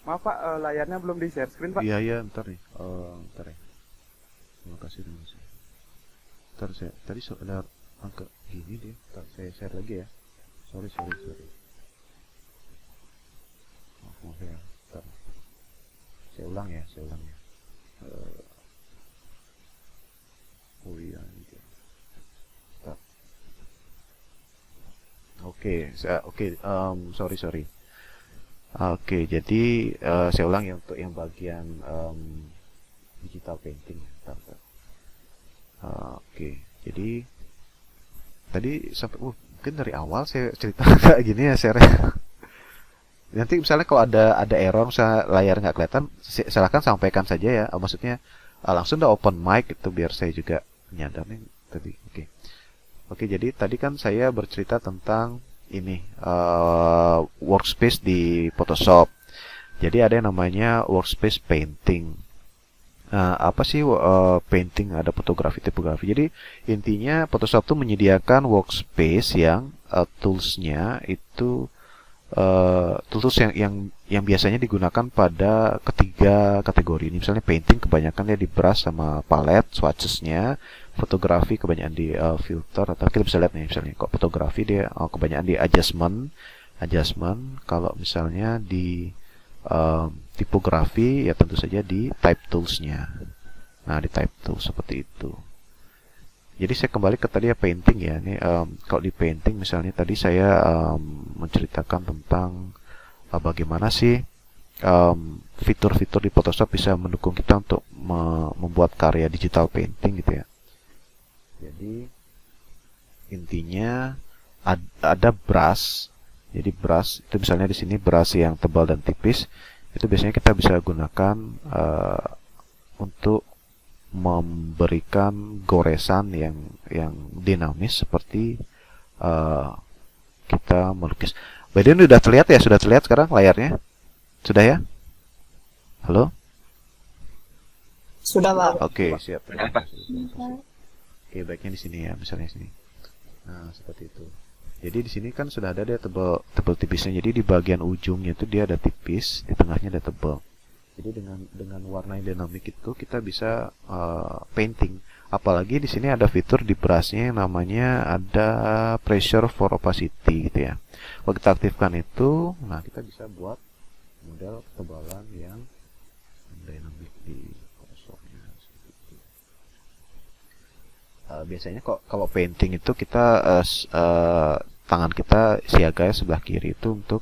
Maaf Pak, layarnya belum di share screen Pak. iya, ntar nih, ntar ya. Terima kasih. Ntar saya tadi ada angka gini dia, ntar saya share lagi ya. Sorry. Maaf ya, ntar. Saya ulang ya. Oh iya, ini dia. Ntar. Sorry. Oke, jadi saya ulang ya untuk yang bagian digital painting. Ntar. Oke, jadi tadi sampai mungkin dari awal saya cerita kayak gini ya share. Nanti misalnya kalau ada error, misalnya layar nggak kelihatan, silakan sampaikan saja ya. Maksudnya langsung udah open mic itu biar saya juga nyadar nih tadi. Oke, jadi tadi kan saya bercerita tentang ini workspace di Photoshop. Jadi ada yang namanya workspace painting. Apa sih painting? Ada fotografi, tipografi. Jadi intinya Photoshop tuh menyediakan workspace yang toolsnya itu tools yang biasanya digunakan pada ketiga kategori ini. Misalnya painting kebanyakan dia di brush sama palette, swatches-nya. Fotografi kebanyakan di filter, atau kita bisa lihat nih misalnya kok fotografi dia kebanyakan di adjustment. Kalau misalnya di tipografi ya tentu saja di type tools-nya. Nah, di type tools seperti itu. Jadi saya kembali ke tadi ya painting ya. Ini kalau di painting misalnya tadi saya menceritakan tentang bagaimana sih fitur-fitur di Photoshop bisa mendukung kita untuk membuat karya digital painting gitu ya. Jadi intinya ada brush. Jadi brush itu misalnya di sini brush yang tebal dan tipis itu biasanya kita bisa gunakan untuk memberikan goresan yang dinamis seperti kita melukis. By the way, sudah terlihat ya? Sudah terlihat sekarang layarnya? Sudah ya? Halo? Sudah, Pak. Oke, siap. Oke, baiknya di sini ya, misalnya sini. Nah, seperti itu. Jadi di sini kan sudah ada dia tebal tipisnya. Jadi di bagian ujungnya itu dia ada tipis, di tengahnya ada tebal. Jadi dengan warna yang dinamik itu kita bisa painting. Apalagi di sini ada fitur di brushnya yang namanya ada pressure for opacity gitu ya. Kalau kita aktifkan itu, nah kita bisa buat model ketebalan yang dynamic di Photoshop-nya. Biasanya kalau painting itu kita tangan kita siaga sebelah kiri itu untuk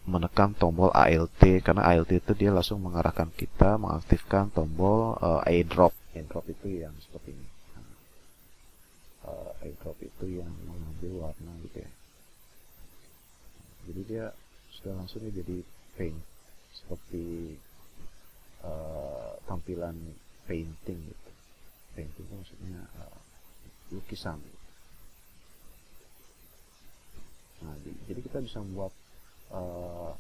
menekan tombol ALT, karena ALT itu dia langsung mengarahkan kita mengaktifkan tombol eyedrop. Eyedrop itu yang seperti ini. Eyedrop itu yang mengambil warna gitu ya. Jadi dia sudah langsung jadi paint seperti tampilan painting gitu. Painting itu maksudnya lukisan. Nah, jadi kita bisa membuat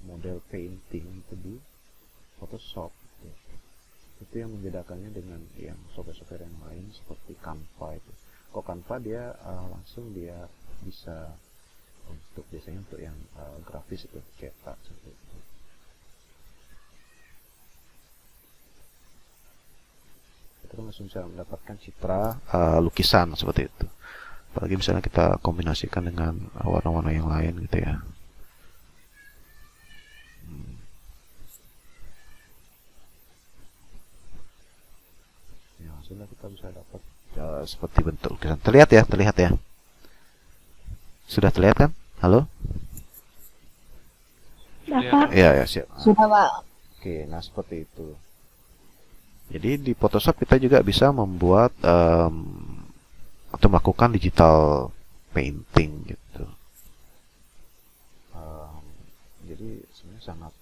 model painting itu di Photoshop. Itu yang membedakannya dengan yang software-software yang lain seperti Canva itu. Kok Canva dia langsung dia bisa untuk biasanya untuk yang grafis itu cetak seperti itu. Kita kan langsung bisa mendapatkan citra lukisan seperti itu. Apalagi misalnya kita kombinasikan dengan warna-warna yang lain gitu ya. Ya, sudah kita bisa dapat seperti bentuk lukisan. Terlihat ya. Sudah terlihat kan? Halo? Bapak, Ya, siap. sudah Pak. Oke, nah seperti itu. Jadi di Photoshop kita juga bisa membuat atau melakukan digital painting gitu. Jadi sebenarnya sangat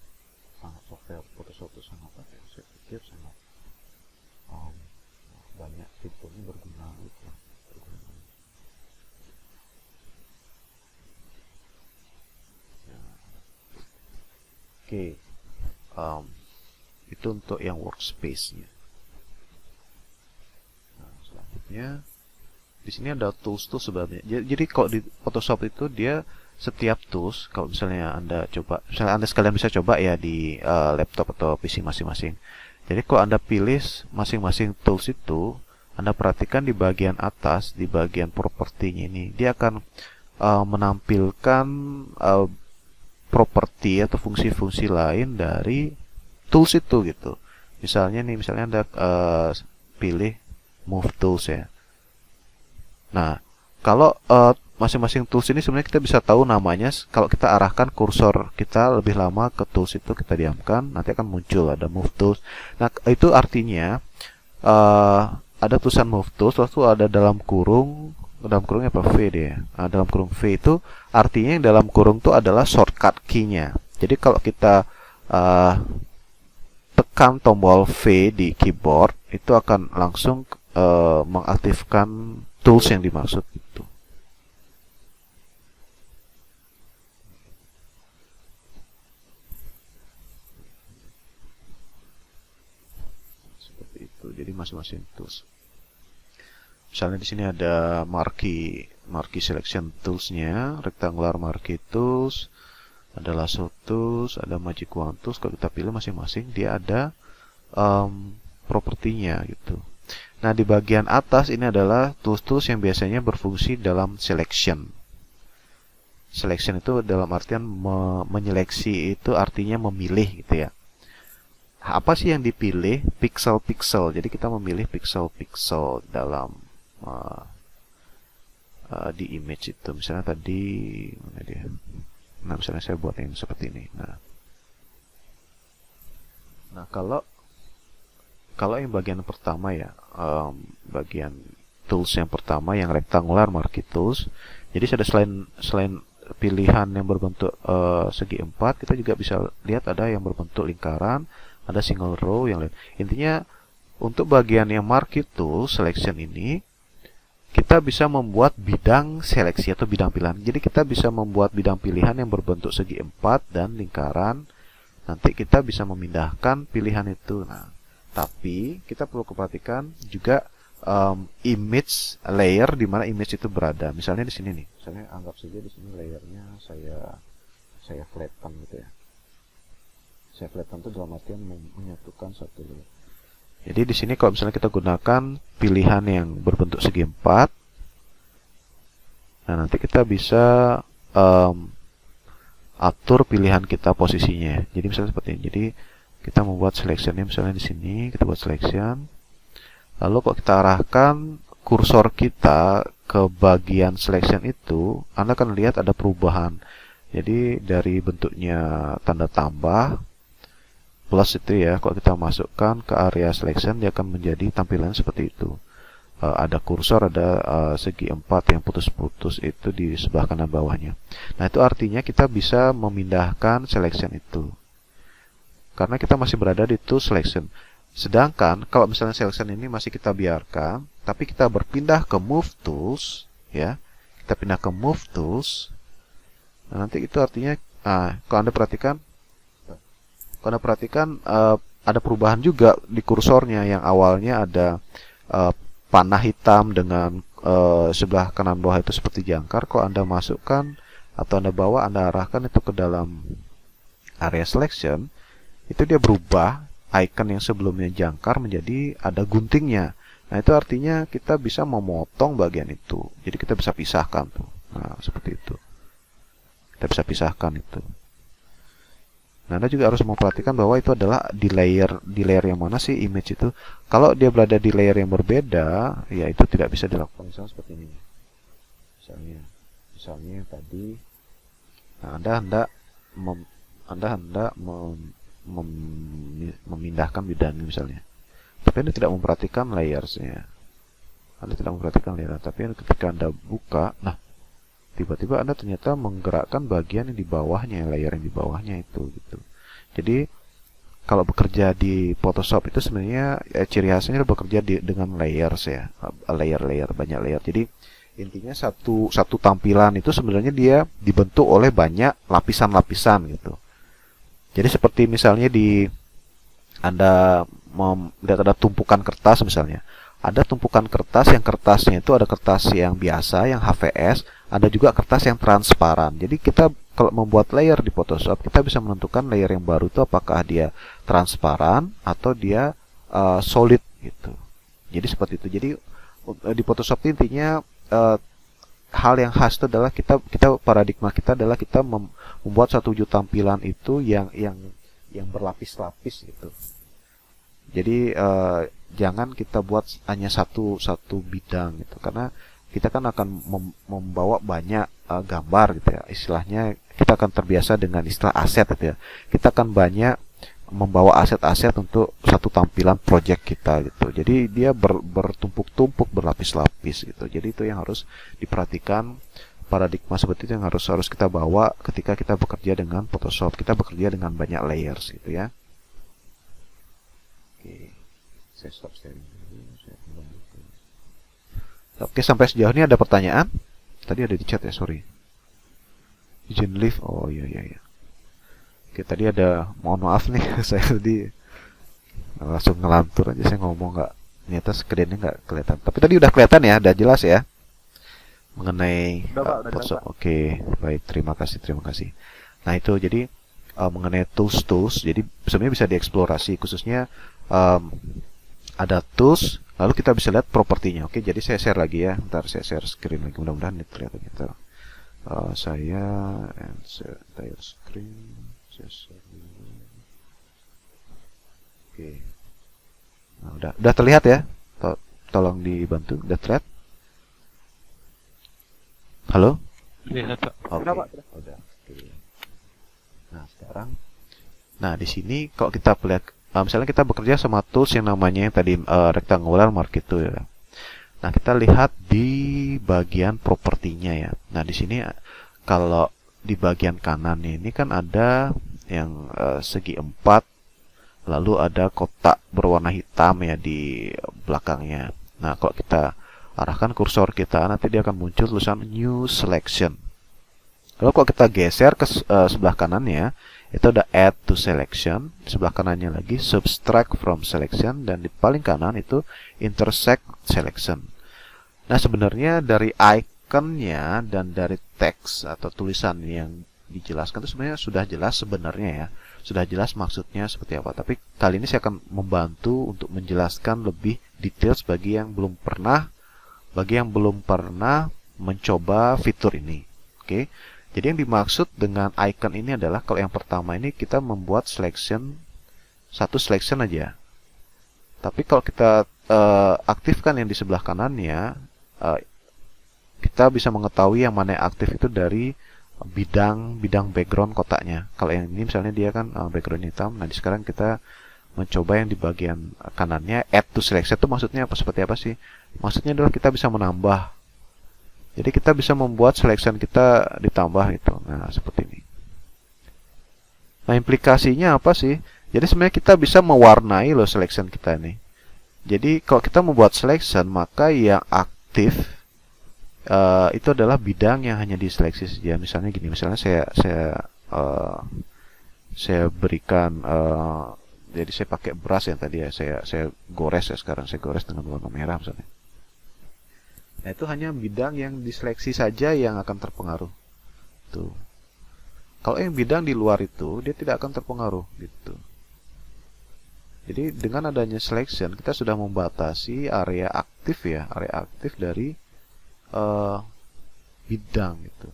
software Photoshop itu sangat saya pikir sangat banyak fiturnya berguna gitu. Oke, itu untuk yang workspace-nya. Nah, selanjutnya di sini ada tools sebenarnya. Jadi kalau di Photoshop itu dia setiap tools, kalau misalnya Anda sekalian bisa coba ya di laptop atau PC masing-masing. Jadi kalau Anda pilih masing-masing tools itu, Anda perhatikan di bagian atas, di bagian propertinya ini, dia akan menampilkan properti atau fungsi-fungsi lain dari tools itu gitu. Misalnya Anda pilih move tools ya. Nah, kalau masing-masing tools ini sebenarnya kita bisa tahu namanya. Kalau kita arahkan kursor kita lebih lama ke tools itu, kita diamkan, nanti akan muncul ada move tools. Nah, itu artinya ada tulisan move tools, lalu ada dalam kurungnya apa V dia. Nah, dalam kurung V itu artinya yang dalam kurung itu adalah shortcut key-nya. Jadi kalau kita tekan tombol V di keyboard, itu akan langsung mengaktifkan tools yang dimaksud itu. Seperti itu. Jadi masing-masing tools. Misalnya di sini ada marquee selection toolsnya, rectangular marquee tools, ada lasso tools, ada magic wand tools. Kalau kita pilih masing-masing, dia ada propertinya gitu. Nah, di bagian atas ini adalah tools-tools yang biasanya berfungsi dalam selection. Selection itu dalam artian menyeleksi, itu artinya memilih gitu ya. Apa sih yang dipilih? Pixel-pixel. Jadi kita memilih pixel-pixel dalam di image itu. Misalnya tadi mana dia? Nah, misalnya saya buat yang seperti ini. Nah, kalau yang bagian pertama ya, bagian tools yang pertama yang rectangular marquee tools. Jadi ada selain pilihan yang berbentuk segi 4, kita juga bisa lihat ada yang berbentuk lingkaran, ada single row yang lain. Intinya untuk bagian yang marquee tool selection ini, kita bisa membuat bidang seleksi atau bidang pilihan. Jadi kita bisa membuat bidang pilihan yang berbentuk segi 4 dan lingkaran. Nanti kita bisa memindahkan pilihan itu. Nah, tapi kita perlu perhatikan juga image layer di mana image itu berada. Misalnya di sini nih. Misalnya anggap saja di sini layernya saya flatten gitu ya. Saya flatten itu dalam artian menyatukan satu layer. Jadi di sini kalau misalnya kita gunakan pilihan yang berbentuk segi 4, nah nanti kita bisa atur pilihan kita posisinya. Jadi misalnya seperti ini. Jadi kita membuat selection-nya misalnya di sini, kita buat selection. Lalu kalau kita arahkan kursor kita ke bagian selection itu, Anda akan lihat ada perubahan. Jadi dari bentuknya tanda tambah plus itu ya, kalau kita masukkan ke area selection, dia akan menjadi tampilan seperti itu. Ada kursor, ada segi 4 yang putus-putus itu di sebelah kanan bawahnya. Nah, itu artinya kita bisa memindahkan selection itu. Karena kita masih berada di tool selection. Sedangkan kalau misalnya selection ini masih kita biarkan, tapi kita berpindah ke move tools, ya, kita pindah ke move tools. Nah, nanti itu artinya kalau Anda perhatikan ada perubahan juga di kursornya. Yang awalnya ada eh, panah hitam dengan sebelah kanan bawah itu seperti jangkar. Kalau Anda masukkan atau Anda bawa, Anda arahkan itu ke dalam area selection, itu dia berubah icon yang sebelumnya jangkar menjadi ada guntingnya. Nah, itu artinya kita bisa memotong bagian itu. Jadi kita bisa pisahkan tuh. Nah, seperti itu. Kita bisa pisahkan itu. Nah, Anda juga harus memperhatikan bahwa itu adalah di layer yang mana sih image itu. Kalau dia berada di layer yang berbeda, ya itu tidak bisa dilakukan. Misalnya seperti ini. Misalnya tadi, nah, Anda hendak memindahkan bidang misalnya. Tapi Anda tidak memperhatikan layersnya. Anda tidak memperhatikan layer. Tapi ketika Anda buka, nah, tiba-tiba Anda ternyata menggerakkan bagian yang di bawahnya, layer yang di bawahnya itu gitu. Jadi kalau bekerja di Photoshop itu sebenarnya ciri khasnya bekerja dengan layers ya, layer-layer, banyak layer. Jadi intinya satu tampilan itu sebenarnya dia dibentuk oleh banyak lapisan-lapisan gitu. Jadi seperti misalnya Anda melihat ada tumpukan kertas misalnya. Ada tumpukan kertas yang kertasnya itu ada kertas yang biasa, yang HVS, ada juga kertas yang transparan. Jadi kita kalau membuat layer di Photoshop, kita bisa menentukan layer yang baru itu apakah dia transparan atau dia solid gitu. Jadi seperti itu. Jadi di Photoshop intinya hal yang khas itu adalah kita paradigma kita adalah kita membuat satu wujud tampilan itu yang berlapis-lapis gitu. Jadi jangan kita buat hanya satu bidang gitu, karena kita kan akan membawa banyak gambar gitu ya. Istilahnya kita akan terbiasa dengan istilah aset gitu ya. Kita akan banyak membawa aset-aset untuk satu tampilan project kita gitu. Jadi dia bertumpuk-tumpuk, berlapis-lapis gitu. Jadi itu yang harus diperhatikan, paradigma seperti itu yang harus kita bawa ketika kita bekerja dengan Photoshop. Kita bekerja dengan banyak layers gitu ya. Oke, saya stop sharing dulu. Oke, sampai sejauh ini ada pertanyaan? Tadi ada di chat ya, sorry. Izin live, oh iya. Oke, tadi ada, mohon maaf nih, saya tadi langsung ngelantur aja, saya ngomong ternyata screen-nya nggak kelihatan. Tapi tadi udah kelihatan ya, udah jelas ya mengenai Photoshop. Oke, baik, terima kasih. Nah itu jadi mengenai tools, jadi sebenarnya bisa dieksplorasi, khususnya ada tools, lalu kita bisa lihat propertinya. Oke, jadi saya share lagi ya, ntar saya share screen lagi, mudah-mudahan ini terlihat lagi. Saya entire screen. Oke. Nah, udah terlihat ya? Tolong dibantu. Udah terlihat? Halo? Lihat, Pak. Oke. Udah. Oke. Nah, sekarang di sini kalau kita lihat misalnya kita bekerja sama tools yang namanya yang tadi rectangular marquee tool ya. Nah, kita lihat di bagian propertinya ya. Nah, di sini kalau di bagian kanan ini kan ada yang segi 4, lalu ada kotak berwarna hitam ya di belakangnya. Nah, kalau kita arahkan kursor kita, nanti dia akan muncul tulisan New Selection. Lalu kalau kita geser ke sebelah kanannya, itu ada Add to Selection. Di sebelah kanannya lagi Subtract from Selection, dan di paling kanan itu Intersect Selection. Nah, sebenarnya dari ikonnya dan dari teks atau tulisan yang dijelaskan itu sebenarnya sudah jelas sebenarnya ya. Sudah jelas maksudnya seperti apa. Tapi kali ini saya akan membantu untuk menjelaskan lebih detail bagi yang belum pernah mencoba fitur ini. Oke. Jadi yang dimaksud dengan icon ini adalah kalau yang pertama ini kita membuat satu selection aja. Tapi kalau kita aktifkan yang di sebelah kanannya, kita bisa mengetahui yang mana yang aktif itu dari bidang background kotaknya. Kalau yang ini misalnya dia kan background hitam. Nah, sekarang kita mencoba yang di bagian kanannya add to selection. Itu maksudnya apa? Seperti apa sih? Maksudnya adalah kita bisa menambah. Jadi kita bisa membuat selection kita ditambah gitu. Nah, seperti ini. Nah, implikasinya apa sih? Jadi sebenarnya kita bisa mewarnai loh selection kita ini. Jadi kalau kita membuat selection, maka yang aktif itu adalah bidang yang hanya diseleksi saja. Misalnya gini, misalnya saya eh, saya berikan jadi saya pakai brush yang tadi ya, saya gores ya, sekarang saya gores dengan warna merah misalnya. Nah, itu hanya bidang yang diseleksi saja yang akan terpengaruh. Tuh. Kalau yang bidang di luar itu dia tidak akan terpengaruh gitu. Jadi dengan adanya selection kita sudah membatasi area aktif ya, area aktif dari eh, bidang gitu.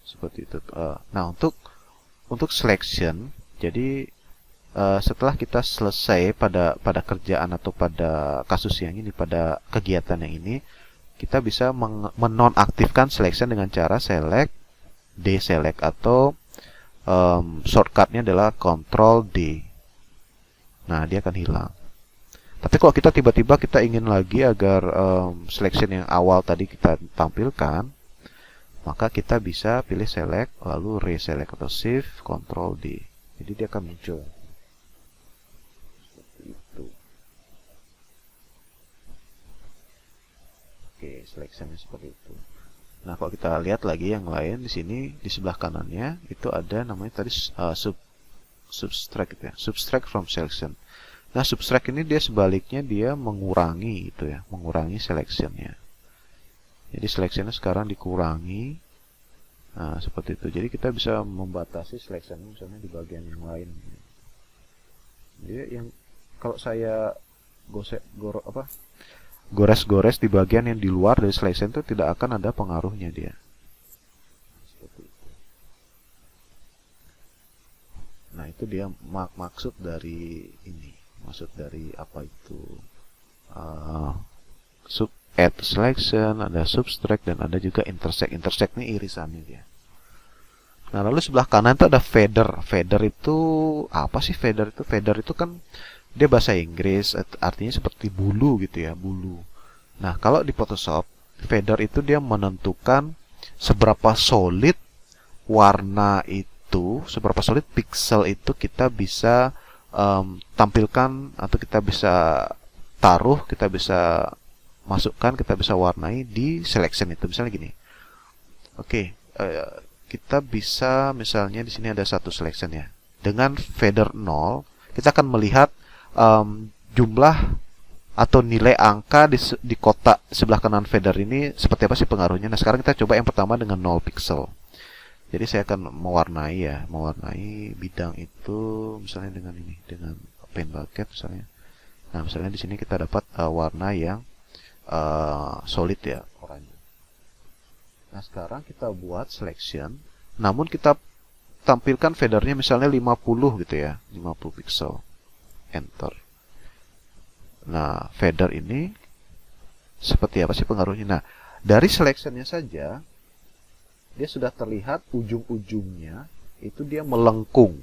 Seperti itu. Nah, untuk selection, jadi setelah kita selesai pada kerjaan atau pada kasus yang ini, pada kegiatan yang ini, kita bisa menonaktifkan selection dengan cara select, deselect, atau shortcutnya adalah Ctrl D. Nah, dia akan hilang. Tapi kalau kita tiba-tiba kita ingin lagi agar selection yang awal tadi kita tampilkan, maka kita bisa pilih select, lalu reselect atau shift, Ctrl D. Jadi dia akan muncul. Itu. Oke, selection-nya seperti itu. Nah, kalau kita lihat lagi yang lain di sini di sebelah kanannya itu ada namanya tadi subtract gitu ya. Subtract from selection. Nah, subtract ini dia sebaliknya dia mengurangi itu ya, mengurangi selection-nya. Jadi selection-nya sekarang dikurangi. Nah, seperti itu. Jadi kita bisa membatasi selection misalnya di bagian yang lain. Jadi yang kalau saya gores-gores di bagian yang di luar dari selection itu tidak akan ada pengaruhnya dia. Seperti itu. Nah, itu dia maksud dari ini. Maksud dari apa itu? Add selection, ada subtract, dan ada juga intersect. Intersect ini irisannya dia. Nah, lalu sebelah kanan itu ada feather. Feather itu apa sih feather itu? Feather itu kan dia bahasa Inggris, artinya seperti bulu gitu ya, bulu. Nah, kalau di Photoshop, feather itu dia menentukan seberapa solid warna itu, seberapa solid pixel itu kita bisa tampilkan atau kita bisa taruh, kita bisa masukkan, kita bisa warnai di selection itu. Misalnya gini. Oke, kita bisa misalnya di sini ada satu selection ya. Dengan feather 0, kita akan melihat jumlah atau nilai angka di kotak sebelah kanan feather ini seperti apa sih pengaruhnya. Nah, sekarang kita coba yang pertama dengan 0 pixel. Jadi saya akan mewarnai bidang itu misalnya dengan ini, dengan pen bucket misalnya. Nah, misalnya di sini kita dapat warna yang solid ya, oranye. Nah, sekarang kita buat selection, namun kita tampilkan feathernya misalnya 50 gitu ya, 50 pixel. Enter. Nah, feather ini seperti apa sih pengaruhnya? Nah, dari selection-nya saja dia sudah terlihat ujung-ujungnya itu dia melengkung.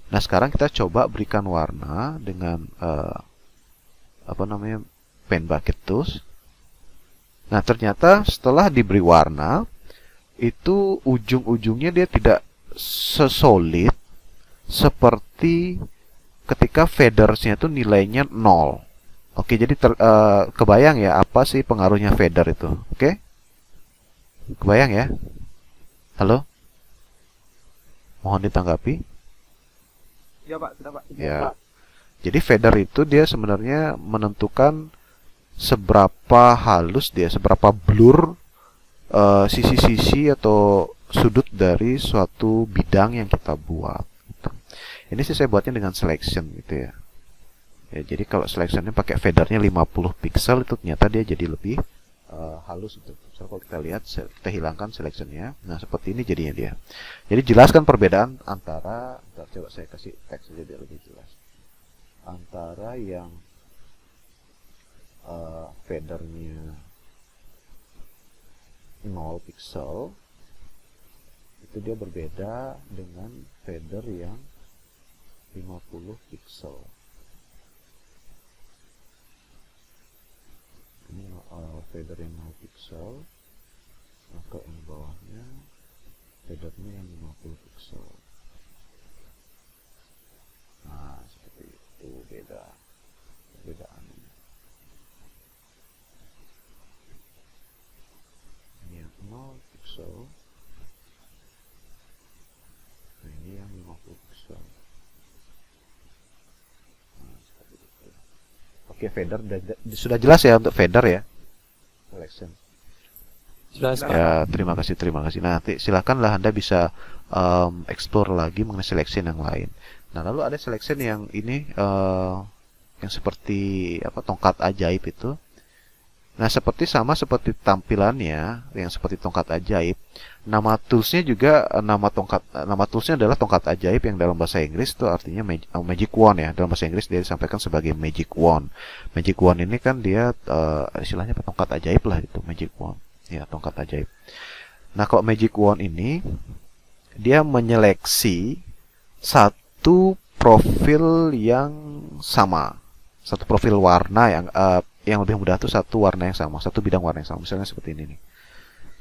Nah, sekarang kita coba berikan warna dengan pen bucket tools. Nah, ternyata setelah diberi warna itu ujung-ujungnya dia tidak sesolid seperti ketika feathersnya itu nilainya 0. Oke, jadi kebayang ya apa sih pengaruhnya feather itu? Oke? Kebayang ya? Halo? Mohon ditanggapi. Ya, Pak, sudah, Pak. Ya. Jadi feather itu dia sebenarnya menentukan seberapa halus dia, seberapa blur sisi-sisi atau sudut dari suatu bidang yang kita buat. Ini sih saya buatnya dengan selection gitu ya. Ya, jadi kalau selectionnya pakai feathernya 50 pixel itu ternyata dia jadi lebih halus gitu. So, kalau kita lihat, kita hilangkan selectionnya. Nah, seperti ini jadinya dia. Jadi jelaskan perbedaan antara, coba saya kasih teks saja biar lebih jelas. Antara yang feathernya 0 pixel itu dia berbeda dengan feather yang 50 pixel. Ini feather yang 0 pixel, maka yang bawahnya feathernya yang 50 pixel. Nah, seperti itu perbedaannya. Ini yang 0 pixel, Oke, fader sudah jelas ya untuk fader ya. Selection. Jelas, Pak. Ya, terima kasih. Nanti silakanlah Anda bisa explore lagi mengenai selection yang lain. Nah, lalu ada selection yang ini yang seperti apa tongkat ajaib itu. Nah, seperti tampilannya yang seperti tongkat ajaib. Nama toolsnya juga nama toolsnya adalah tongkat ajaib yang dalam bahasa Inggris itu artinya magic wand ya. Dalam bahasa Inggris dia disampaikan sebagai magic wand. Magic wand ini kan dia istilahnya tongkat ajaib lah itu magic wand. Ya, tongkat ajaib. Nah, kalau magic wand ini dia menyeleksi satu profil yang sama, satu profil warna yang lebih mudah tuh satu warna yang sama, satu bidang warna yang sama. Misalnya seperti ini nih.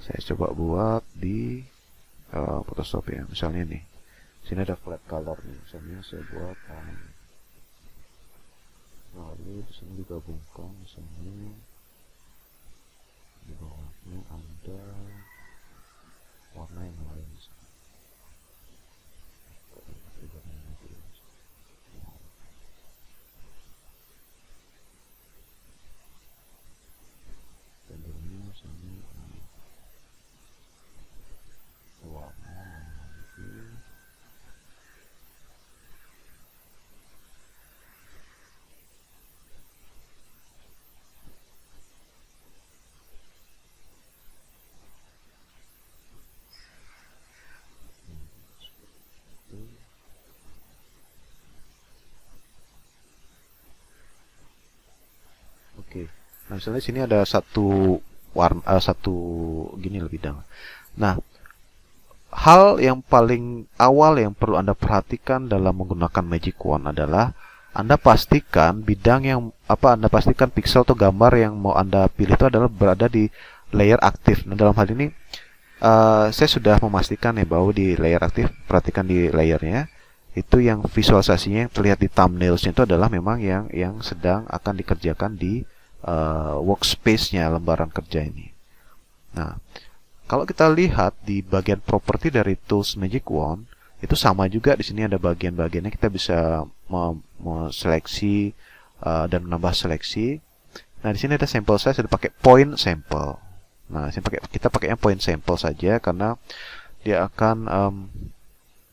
Saya coba buat di Photoshop ya. Misalnya nih. Sini ada flat color nih. Misalnya saya buat lalu di sini digabungkan misalnya di bawahnya ada warna yang lain. Oke. Nah, misalnya di sini ada satu warna satu gini lebih bidang. Nah, hal yang paling awal yang perlu Anda perhatikan dalam menggunakan Magic Wand adalah Anda pastikan Anda pastikan pixel atau gambar yang mau Anda pilih itu adalah berada di layer aktif. Nah, dalam hal ini saya sudah memastikan ya bahwa di layer aktif, perhatikan di layernya itu yang visualisasinya yang terlihat di thumbnailsnya itu adalah memang yang sedang akan dikerjakan di workspace-nya lembaran kerja ini. Nah, kalau kita lihat di bagian properti dari tools Magic Wand itu sama juga, di sini ada bagian-bagiannya kita bisa seleksi dan menambah seleksi. Nah, di sini ada sample size, ada pakai point sample. Nah, kita pakainya point sample saja karena dia akan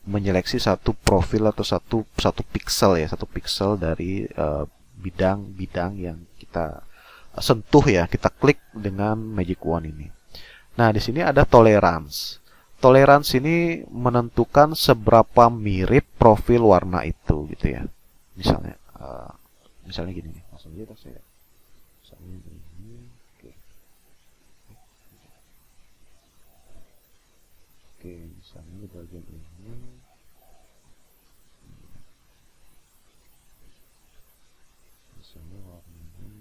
menyeleksi satu profil atau satu pixel dari bidang-bidang yang kita sentuh ya, kita klik dengan Magic Wand ini. Nah, di sini ada tolerance. Tolerance ini menentukan seberapa mirip profil warna itu gitu ya. Misalnya gini nih, langsung aja saya. Misalnya ini, oke. Oke, misalnya di bagian ini. Misalnya warnanya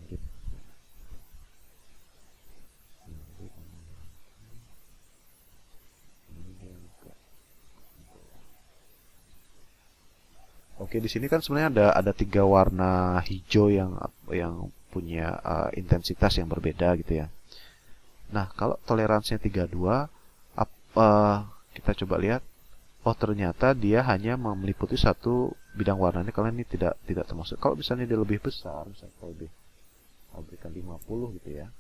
mirip. Oke, di sini kan sebenarnya ada 3 warna hijau yang punya intensitas yang berbeda gitu ya. Nah, kalau toleransinya 32, kita coba lihat. Oh, ternyata dia hanya meliputi satu bidang warna ini. Kalau ini tidak termasuk. Kalau misalnya dia lebih besar, misalnya kalau lebih berikan 50 gitu ya.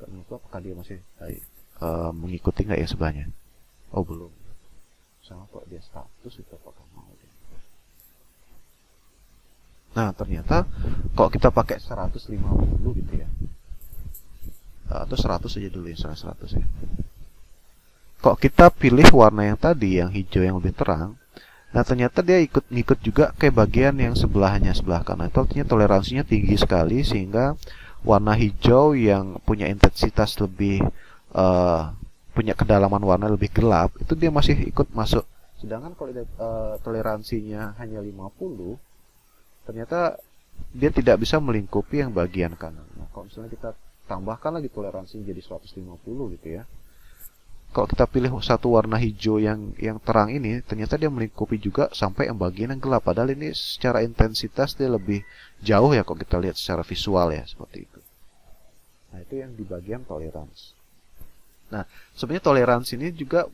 Karena itu apakah dia masih mengikuti nggak ya sebelahnya? Oh, belum. Sama kok dia 100 itu apakah mau dia? Nah, ternyata kalau kita pakai 150 gitu ya. Atau 100 aja dulu ya, 100 ya. Kok kita pilih warna yang tadi, yang hijau yang lebih terang, nah ternyata dia ngikut juga ke bagian yang sebelah kanan. Itu artinya toleransinya tinggi sekali sehingga warna hijau yang punya intensitas lebih punya kedalaman warna lebih gelap, itu dia masih ikut masuk. Sedangkan kalau toleransinya hanya 50, ternyata dia tidak bisa melingkupi yang bagian kanan. Nah, kalau misalnya kita tambahkan lagi toleransinya jadi 150 gitu ya. Kalau kita pilih satu warna hijau yang terang ini, ternyata dia melingkupi juga sampai yang bagian yang gelap. Padahal ini secara intensitas dia lebih jauh ya kalau kita lihat secara visual ya, seperti itu. Nah, itu yang di bagian tolerance. Nah, sebenarnya toleransi ini juga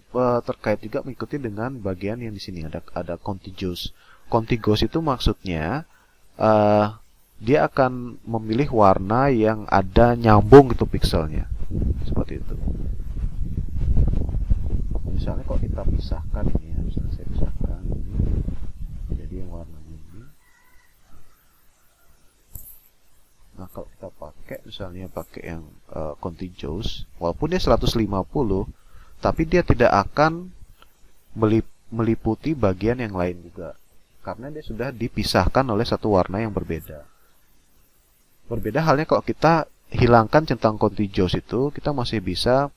terkait juga mengikuti dengan bagian yang di sini ada contiguous. Contiguous itu maksudnya eh, dia akan memilih warna yang ada nyambung gitu pixelnya. Seperti itu. Misalnya kalau kita pisahkan ini ya, misalnya saya pisahkan ini, jadi yang warna ini. Nah, kalau kita pakai misalnya pakai yang Contijoes, walaupun dia 150, tapi dia tidak akan meliputi bagian yang lain juga, karena dia sudah dipisahkan oleh satu warna yang berbeda. Berbeda halnya kalau kita hilangkan centang Contijoes itu, kita masih bisa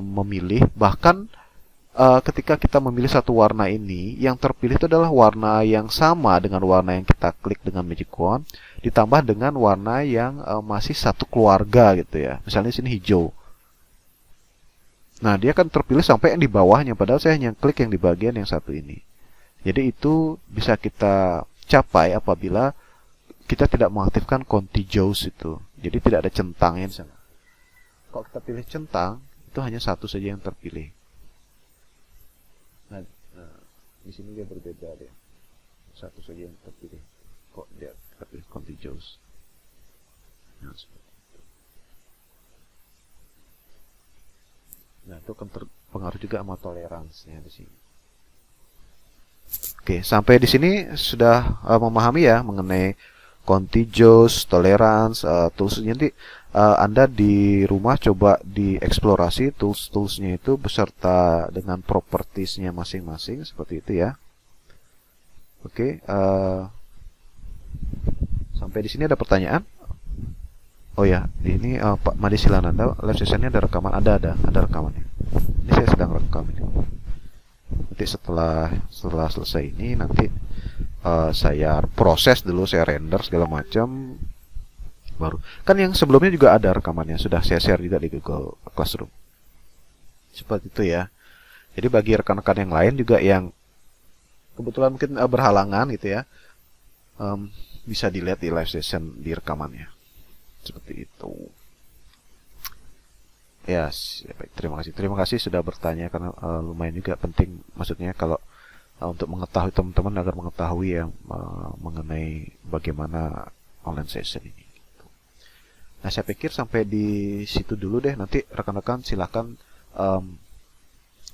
memilih, bahkan ketika kita memilih satu warna ini, yang terpilih itu adalah warna yang sama dengan warna yang kita klik dengan Magic Wand, ditambah dengan warna yang masih satu keluarga gitu ya. Misalnya di sini hijau. Nah, dia akan terpilih sampai yang di bawahnya, padahal saya hanya klik yang di bagian yang satu ini. Jadi itu bisa kita capai apabila kita tidak mengaktifkan Contijoes itu. Jadi tidak ada centangnya di sana. Kalau kita pilih centang, itu hanya satu saja yang terpilih. Nah, di sini dia berbeda deh. Satu saja yang terpilih. Kok dia terpilih Contijoes. Nah, seperti itu. Nah, itu akan terpengaruh juga sama toleransinya di sini. Oke, sampai di sini sudah memahami ya mengenai Contijoes, tolerance, tools. Nanti Anda di rumah coba dieksplorasi tools-toolsnya itu beserta dengan propertiesnya masing-masing seperti itu ya. Oke, sampai di sini ada pertanyaan? Oh ya, ini Pak Madi Silananda, live sessionnya ada rekaman, ada rekamannya. Ini saya sedang rekam ini. Nanti setelah selesai ini nanti saya proses dulu, saya render segala macam, baru kan yang sebelumnya juga ada rekamannya, sudah saya share juga di Google Classroom seperti itu ya. Jadi bagi rekan-rekan yang lain juga yang kebetulan mungkin berhalangan gitu ya, bisa dilihat di live session di rekamannya seperti itu ya. Baik, terima kasih sudah bertanya karena lumayan juga penting, maksudnya kalau untuk mengetahui teman-teman agar mengetahui yang mengenai bagaimana online session ini. Nah, saya pikir sampai di situ dulu deh. Nanti rekan-rekan silahkan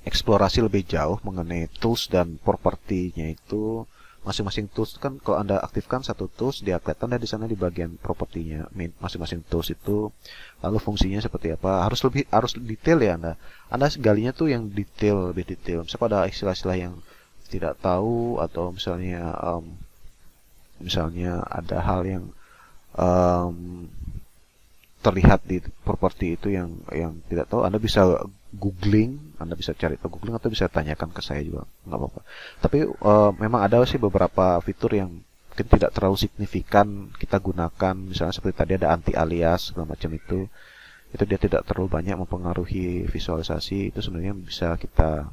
eksplorasi lebih jauh mengenai tools dan propertinya itu. Masing-masing tools kan kalau Anda aktifkan satu tools, dia kelihatan di sana di bagian propertinya masing-masing tools itu. Lalu fungsinya seperti apa? Harus detail ya Anda. Anda galinya tuh yang lebih detail. Misalnya pada istilah-istilah yang tidak tahu, atau misalnya ada hal yang terlihat di properti itu yang tidak tahu, Anda bisa googling, Anda bisa cari atau googling, atau bisa tanyakan ke saya juga, nggak apa-apa. Tapi memang ada sih beberapa fitur yang mungkin tidak terlalu signifikan kita gunakan, misalnya seperti tadi ada anti alias segala macam itu dia tidak terlalu banyak mempengaruhi visualisasi. Itu sebenarnya bisa kita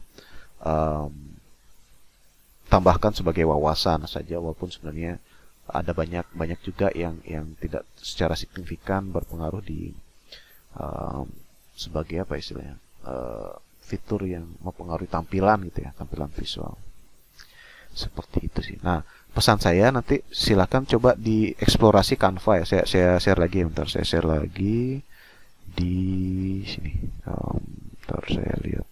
tambahkan sebagai wawasan saja, walaupun sebenarnya ada banyak juga yang tidak secara signifikan berpengaruh di sebagai apa istilahnya, fitur yang mempengaruhi tampilan gitu ya, tampilan visual seperti itu sih. Nah, pesan saya nanti silakan coba dieksplorasi Canva ya. Saya share lagi, bentar saya share lagi di sini. Bentar saya lihat,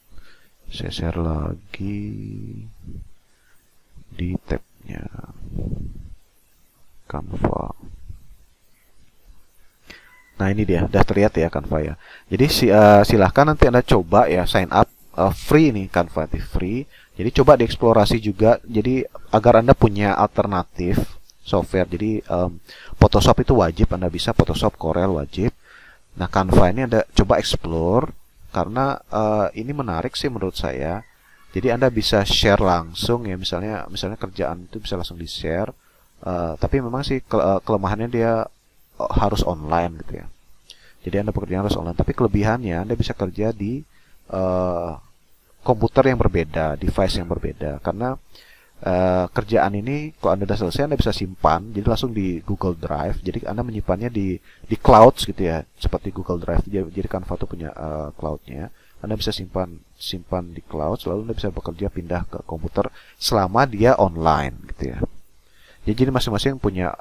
saya share lagi di tabnya Canva. Nah, ini dia, udah terlihat ya Canva ya. Jadi silahkan nanti Anda coba ya, sign up free nih, Canva itu free. Jadi coba dieksplorasi juga, jadi agar Anda punya alternatif software. Jadi Photoshop itu wajib, Anda bisa Photoshop, Corel wajib. Nah, Canva ini Anda coba explore karena ini menarik sih menurut saya. Jadi Anda bisa share langsung ya, misalnya kerjaan itu bisa langsung di-share. Tapi memang sih kelemahannya dia harus online gitu ya. Jadi Anda pekerjaan harus online. Tapi kelebihannya Anda bisa kerja di komputer yang berbeda, device yang berbeda. Karena kerjaan ini kalau Anda sudah selesai, Anda bisa simpan. Jadi langsung di Google Drive. Jadi Anda menyimpannya di cloud gitu ya, seperti Google Drive. Jadi Canva itu punya cloud-nya. Anda bisa simpan di cloud, lalu Anda bisa bekerja pindah ke komputer selama dia online gitu ya. Jadi masing-masing punya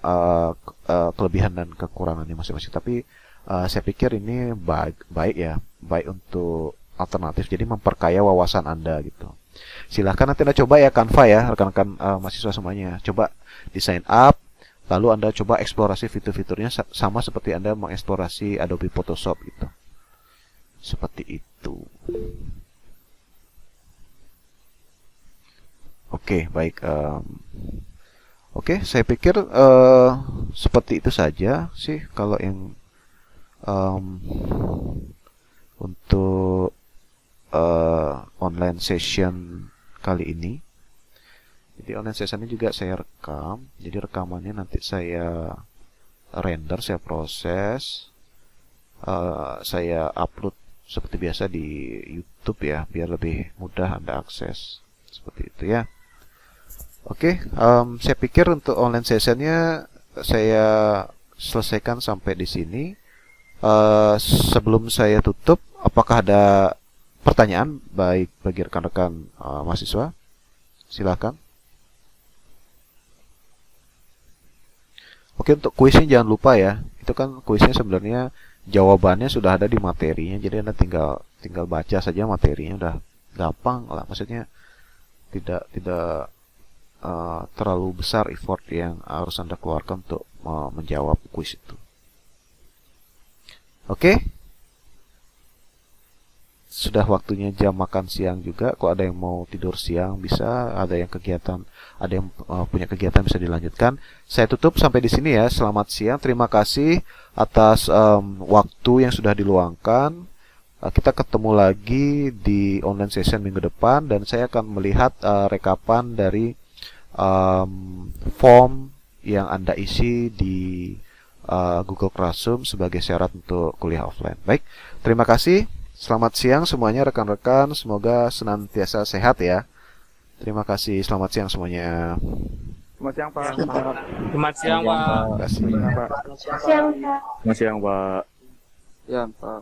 kelebihan dan kekurangannya masing-masing. Tapi saya pikir ini baik ya, baik untuk alternatif. Jadi memperkaya wawasan Anda gitu. Silahkan nanti Anda coba ya Canva ya, rekan-rekan mahasiswa semuanya. Coba di sign up, lalu Anda coba eksplorasi fitur-fiturnya sama seperti Anda mengeksplorasi Adobe Photoshop gitu. Seperti itu. Oke, baik. Oke, saya pikir seperti itu saja sih kalau yang untuk online session kali ini. Jadi online session ini juga saya rekam. Jadi rekamannya nanti saya render, saya proses, saya upload seperti biasa di YouTube ya, biar lebih mudah Anda akses. Seperti itu ya. Oke, saya pikir untuk online sessionnya saya selesaikan sampai di sini. Sebelum saya tutup, apakah ada pertanyaan baik bagi rekan-rekan mahasiswa? Silakan. Oke, untuk kuisnya jangan lupa ya. Itu kan kuisnya sebenarnya jawabannya sudah ada di materinya. Jadi Anda tinggal baca saja materinya, udah gampang lah. Maksudnya tidak terlalu besar effort yang harus Anda keluarkan untuk menjawab kuis itu. Oke. Sudah waktunya jam makan siang juga. Kalau ada yang mau tidur siang bisa, ada yang punya kegiatan bisa dilanjutkan. Saya tutup sampai di sini ya. Selamat siang. Terima kasih atas waktu yang sudah diluangkan. Kita ketemu lagi di online session minggu depan dan saya akan melihat rekapan dari form yang Anda isi di Google Classroom sebagai syarat untuk kuliah offline. Baik, terima kasih. Selamat siang semuanya rekan-rekan. Semoga senantiasa sehat ya. Terima kasih. Selamat siang semuanya. Selamat siang, Pak. Selamat siang, Pak. Terima kasih. Selamat siang, Pak. Selamat siang, Pak. Ya, Pak.